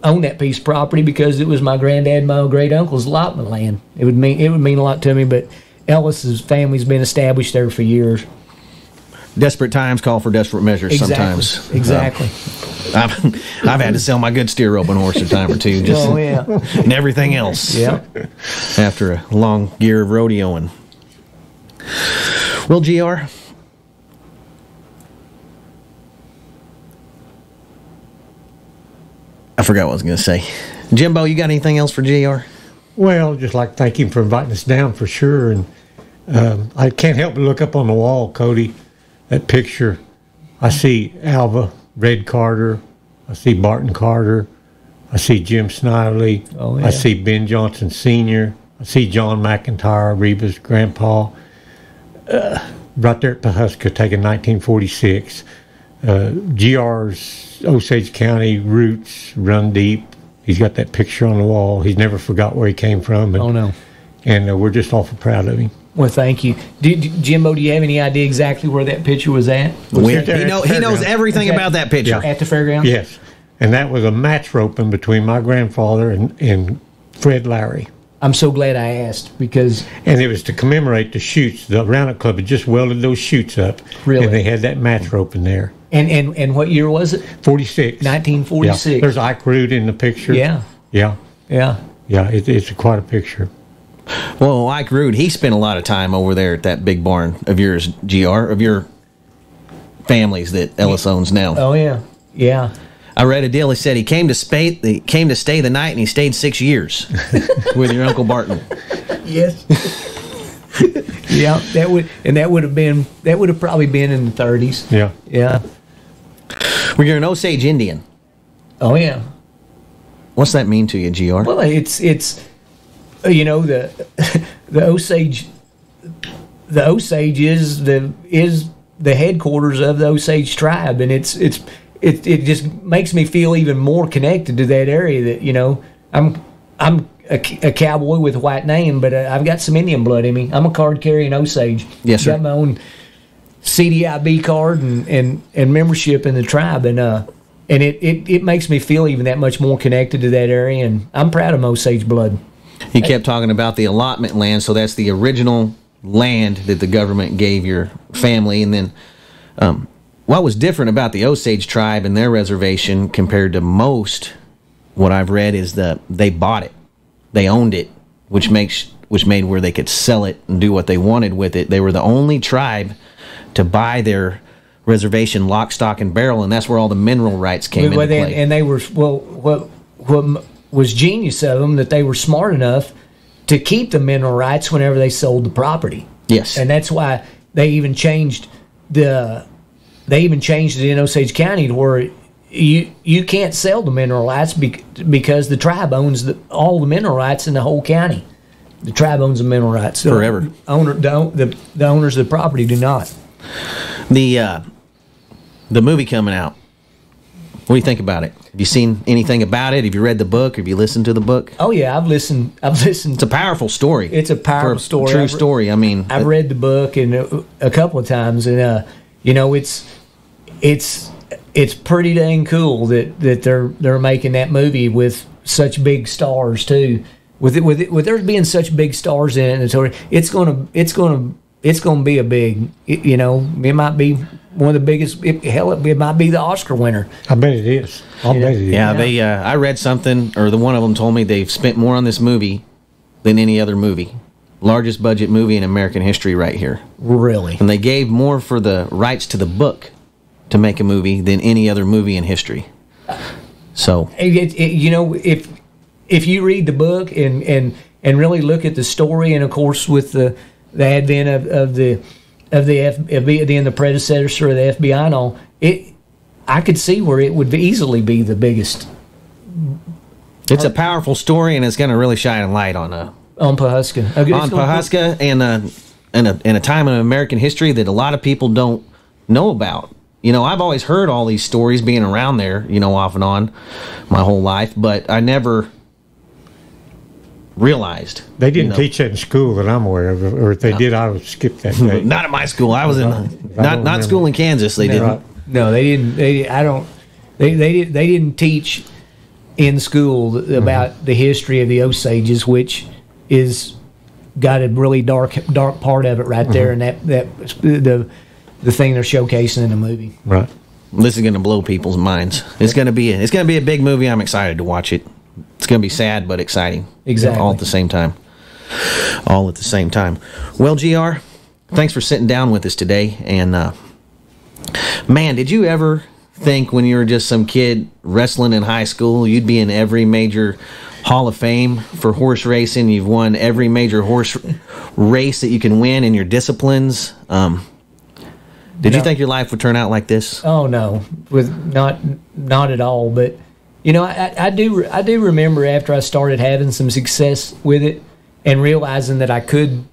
Speaker 3: own that piece of property because it was my granddad and my great uncle's allotment land. It would mean a lot to me. But Ellis's family's been established there for years.
Speaker 1: Desperate times call for desperate measures.
Speaker 3: Exactly.
Speaker 1: Sometimes.
Speaker 3: Exactly.
Speaker 1: I've had to sell my good steer roping horse a time or two, just and everything else.
Speaker 3: Yeah.
Speaker 1: After a long year of rodeoing. Well, GR, I forgot what I was going to say. Jimbo, you got anything else for GR?
Speaker 2: Well, just like to thank him for inviting us down for sure. And I can't help but look up on the wall, Cody, that picture. I see Alva, Red Carter. I see Barton Carter. I see Jim Snively.
Speaker 3: Oh, yeah.
Speaker 2: I see Ben Johnson Sr. I see John McIntyre, Reba's grandpa. Right there at Pawhuska, taking 1946. GR's Osage County roots run deep. He's got that picture on the wall. He's never forgot where he came from. And,
Speaker 3: Oh, no.
Speaker 2: And we're just awful proud of him.
Speaker 3: Well, thank you. Jimbo, do you have any idea exactly where that picture was at?
Speaker 1: He knows everything about that picture.
Speaker 2: Yeah.
Speaker 3: At the fairground?
Speaker 2: Yes. And that was a match roping between my grandfather and Fred Lowry.
Speaker 3: I'm so glad I asked because...
Speaker 2: And it was to commemorate the chutes. The Roundup Club had just welded those chutes up.
Speaker 3: Really?
Speaker 2: And they had that match roping there.
Speaker 3: And what year was it?
Speaker 2: 46.
Speaker 3: 1946.
Speaker 2: Yeah. There's Ike Root in the picture.
Speaker 3: Yeah.
Speaker 2: Yeah.
Speaker 3: Yeah.
Speaker 2: Yeah, it's quite a picture.
Speaker 1: Well, Ike Root, he spent a lot of time over there at that big barn of yours, GR, of your families that Ellis owns now.
Speaker 3: Oh, yeah. Yeah.
Speaker 1: I read a deal. He said he came to stay the night, and he stayed 6 years with your Uncle Barton.
Speaker 3: Yes. Yeah, that would have probably been in the 30s.
Speaker 2: Yeah.
Speaker 3: Yeah.
Speaker 1: Well, you're an Osage Indian.
Speaker 3: Oh, yeah.
Speaker 1: What's that mean to you, GR?
Speaker 3: Well, it's the Osage is the headquarters of the Osage tribe, and it just makes me feel even more connected to that area. That I'm a cowboy with a white name, but I've got some Indian blood in me. I'm a card carrying Osage.
Speaker 1: Yes, sir.
Speaker 3: Got my own CDIB card and membership in the tribe, and it makes me feel even that much more connected to that area. And I'm proud of my Osage blood.
Speaker 1: He kept talking about the allotment land, so that's the original land that the government gave your family. And then what was different about the Osage tribe and their reservation compared to most, what I've read, is that they bought it. They owned it, which made where they could sell it and do what they wanted with it. They were the only tribe to buy their reservation lock, stock, and barrel, and that's where all the mineral rights came into play.
Speaker 3: And they were, what was genius of them, that they were smart enough to keep the mineral rights whenever they sold the property.
Speaker 1: Yes.
Speaker 3: And that's why they even changed it in Osage County to where you can't sell the mineral rights because the tribe owns all the mineral rights in the whole county. The tribe owns the mineral rights. So
Speaker 1: forever.
Speaker 3: The owners of the property do not.
Speaker 1: The movie coming out. What do you think about it? Have you seen anything about it? Have you read the book? Have you listened to the book?
Speaker 3: Oh yeah, I've listened.
Speaker 1: It's a powerful story.
Speaker 3: It's a powerful story.
Speaker 1: True story. I mean,
Speaker 3: I've read the book and a couple of times, and it's pretty dang cool that they're making that movie with such big stars too. With there being such big stars in it, it's gonna be a big. It might be one of the biggest. It might be the Oscar winner.
Speaker 2: I bet it is. I'll bet it is.
Speaker 1: Yeah, they. I read something, or one of them told me they've spent more on this movie than any other movie. Largest budget movie in American history, right here.
Speaker 3: Really?
Speaker 1: And they gave more for the rights to the book to make a movie than any other movie in history. So,
Speaker 3: if you read the book and really look at the story, and of course with the advent of the FBI, the predecessor of the FBI and all, I could see where it would easily be the biggest.
Speaker 1: It's a powerful story, and it's going to really shine a light on
Speaker 3: Pawhuska.
Speaker 1: On Pawhuska, and a time in American history that a lot of people don't know about. You know, I've always heard all these stories being around there, you know, off and on my whole life, but I never realized.
Speaker 2: They didn't teach that in school that I'm aware of, or if they did, I would skip that day.
Speaker 1: Not at my school. I was in not school in Kansas. They didn't.
Speaker 2: Right.
Speaker 3: No, they didn't. They didn't teach in school about the history of the Osages, which is got a really dark part of it right there, and that the thing they're showcasing in the movie.
Speaker 2: Right.
Speaker 1: This is going to blow people's minds. It's going to be a big movie. I'm excited to watch it. It's going to be sad but exciting.
Speaker 3: Exactly.
Speaker 1: All at the same time. All at the same time. Well, GR, thanks for sitting down with us today. And man, did you ever think when you were just some kid wrestling in high school you'd be in every major Hall of Fame for horse racing? You've won every major horse race that you can win in your disciplines. Did you think your life would turn out like this?
Speaker 3: Oh no, not at all. But you know, I do remember after I started having some success with it and realizing that I could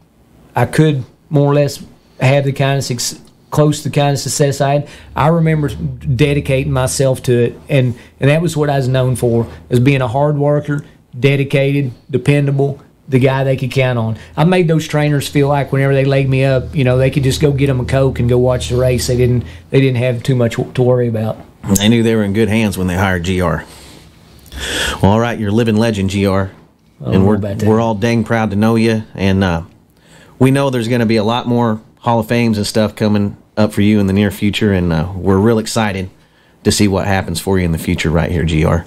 Speaker 3: more or less have the kind of close to the kind of success I had. I remember dedicating myself to it, and that was what I was known for, as being a hard worker, dedicated, dependable, the guy they could count on. I made those trainers feel like whenever they laid me up, you know, they could just go get them a Coke and go watch the race. They didn't have too much to worry about.
Speaker 1: They knew they were in good hands when they hired GR. Well, all right, you're a living legend, GR. And we're all dang proud to know you. And we know there's going to be a lot more Hall of Fames and stuff coming up for you in the near future. And we're real excited to see what happens for you in the future right here, GR.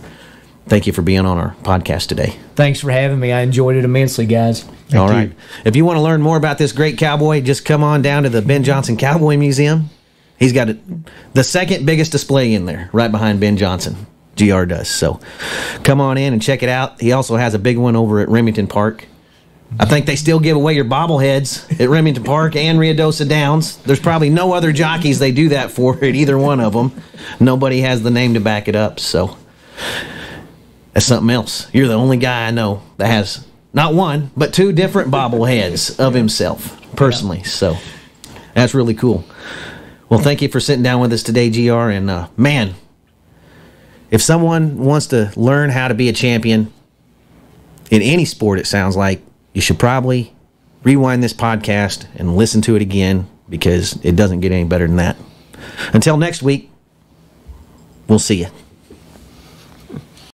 Speaker 1: Thank you for being on our podcast today. Thanks for having me. I enjoyed it immensely, guys. All right. If you want to learn more about this great cowboy, just come on down to the Ben Johnson Cowboy Museum. He's got the second biggest display in there, right behind Ben Johnson. GR does. So come on in and check it out. He also has a big one over at Remington Park. I think they still give away your bobbleheads at Remington Park and Ruidoso Downs. There's probably no other jockeys they do that for at either one of them. Nobody has the name to back it up, so that's something else. You're the only guy I know that has not one, but two different bobbleheads of himself, personally. So that's really cool. Well, thank you for sitting down with us today, GR. And, man, if someone wants to learn how to be a champion in any sport, it sounds like, you should probably rewind this podcast and listen to it again, because it doesn't get any better than that. Until next week, we'll see you.